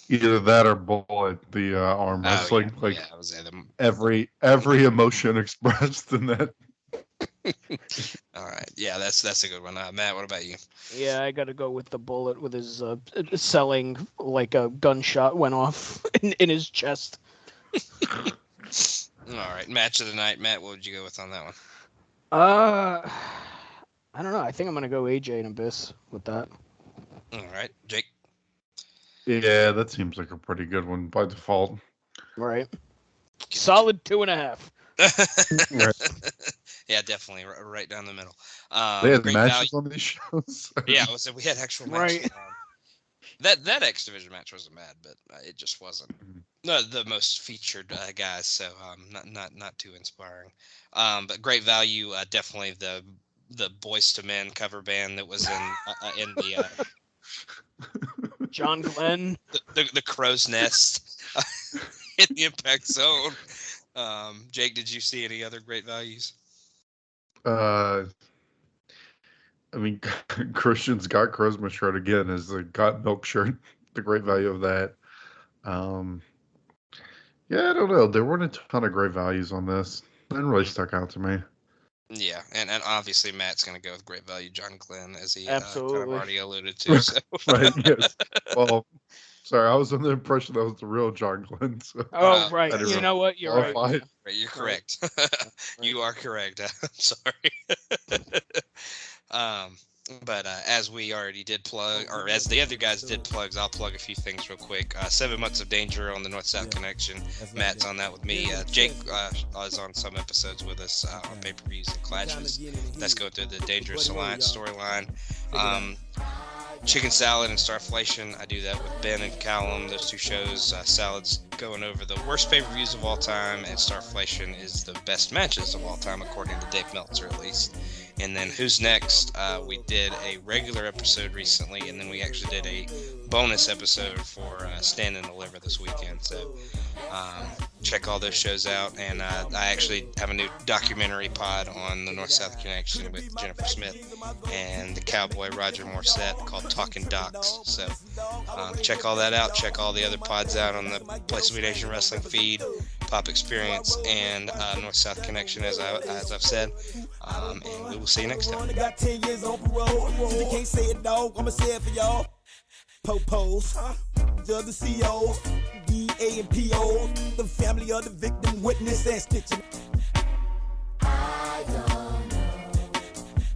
Either that or Bullet, the arm wrestling. Oh, yeah. Was every emotion expressed in that. All right. Yeah, that's a good one. Matt, what about you? Yeah, I got to go with the Bullet with his selling, like a gunshot went off in his chest. All right. Match of the night. Matt, what would you go with on that one? I don't know. I think I'm going to go AJ and Abyss with that. All right. Jake? Yeah, that seems like a pretty good one by default. Right. Solid 2.5. Right. Yeah, definitely. Right down the middle. They had great matches value. on these shows. Yeah, we had actual matches. Right. That X Division match wasn't bad, but it just wasn't the most featured guys, so not too inspiring. But great value, definitely the Boys to Men cover band that was in the John Glenn, the Crow's Nest in the Impact Zone. Jake, did you see any other great values? I mean, Christian's got Charisma shirt again is the got milk shirt. The great value of that. Yeah, I don't know. There weren't a ton of great values on this. Nothing really stuck out to me. Yeah, and obviously Matt's going to go with great value John Glenn, as he kind of Absolutely. already alluded to. So. Right, yes. Well, sorry, I was under the impression that was the real John Glenn. So. Oh, right. I didn't You know what? You're right. qualify. Right, you're correct. You are correct. I'm sorry. But as we already did plug, or as the other guys did plugs, I'll plug a few things real quick. 7 Months of Danger on the North-South Connection. Matt's on that with me. Jake is on some episodes with us on pay-per-views and clashes. That's going through the Dangerous Alliance storyline. Chicken Salad and Starflation, I do that with Ben and Callum. Those two shows, Salad's going over the worst pay-per-views of all time, and Starflation is the best matches of all time, according to Dave Meltzer at least. And then Who's Next? We did a regular episode recently, and then we actually did a bonus episode for Stand and Deliver this weekend. So check all those shows out. And I actually have a new documentary pod on the North-South Connection with Jennifer Smith and the cowboy Roger Morissette called Talking Docs. So check all that out. Check all the other pods out on the Place to Be Nation Wrestling feed, Pop Experience, and North-South Connection, as I've said. And we will see you next time. Got 10 years on parole. Since you can't say it, dog, I'ma say it for y'all. Popos, the other COs, DA and POs, the family of the victim, witness and stitching. I don't know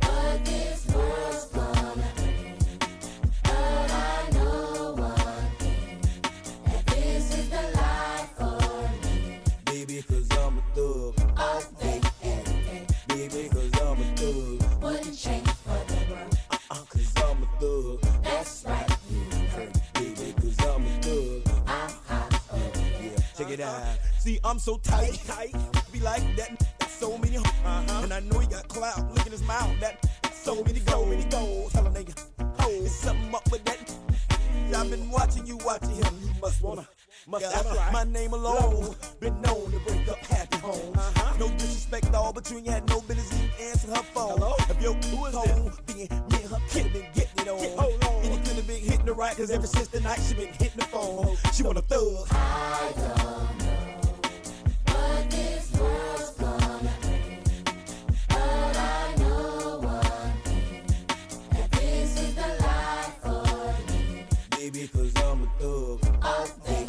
what this world's gonna be, but I know one thing, that this is the life for me. Baby, 'cause I'm a thug. All day, every day. Baby, 'cause I'm a thug. Wouldn't change for the world. 'Cause I'm a thug. That's right, you heard. Baby, 'cause I'm a thug. I'm hot, yeah. Check it out. See, I'm so tight. Be like that. So many, and I know he got clout. Look in his mouth. That so many goals. Tell a nigga, there's something up with that. I've been watching you, him. You must wanna. Right. My name alone been known to break up happy homes. No disrespect, dog, but you ain't had no business even answering her phone. Hello? If your home being me and her could have been getting it on. And you could have been hitting her right, 'cause ever since the night she been hitting the phone. She want a thug. I don't know what this world's gonna bring, but I know one thing, that this is the life for me. Baby, 'cause I'm a thug. All day.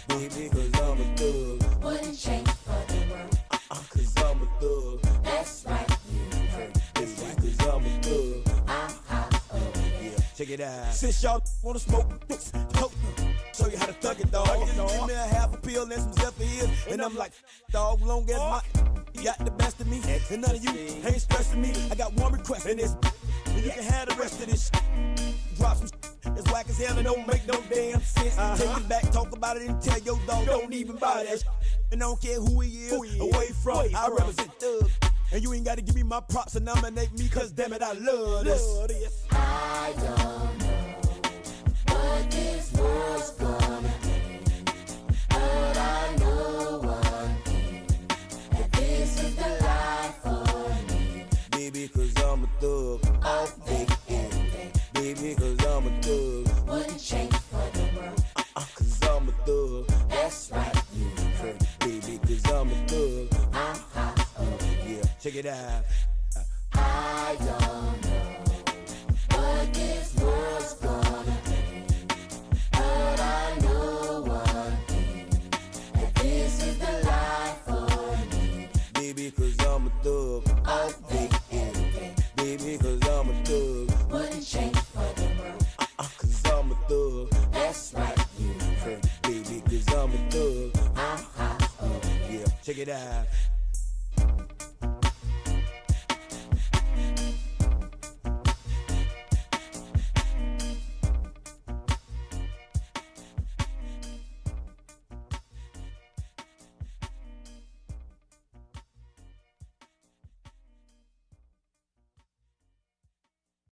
Baby, 'cause I'm a thug. Wouldn't change for the world. 'Cause I'm a thug. That's right, you heard. Baby, 'cause I'm a thug. I'm hot, yeah. Check it out. Since y'all wanna smoke, show you how to thug it, dog. Give me a half a pill and some Zephyr, and I'm like, dog, long as my got the best of me, and none of you ain't stressing me. I got one request, and it's and you can have the rest of this drop some as whack as hell and don't make no damn sense. Take it back, talk about it, and tell your dog don't even buy that. And I don't care who he is, away from, I represent Thug. And you ain't gotta give me my props and nominate me, cause damn it, I love this. I don't know what this world's gonna be, but I know one thing, that this is the life for me. Baby, cause I'm a thug. All day, every day. Baby, cause I'm a thug. Wouldn't change for the world. Cause I'm a thug. That's right, you heard. Baby, cause I'm a thug. Yeah, check it out. I don't know what this world's gonna be, but I know one thing, that this is the life for me. Baby, cause I'm a thug. All day, every day. Baby, cause I'm a thug. Wouldn't change for the world. Cause I'm a thug. That's right, you heard. Baby, cause I'm a thug. Yeah, check it out.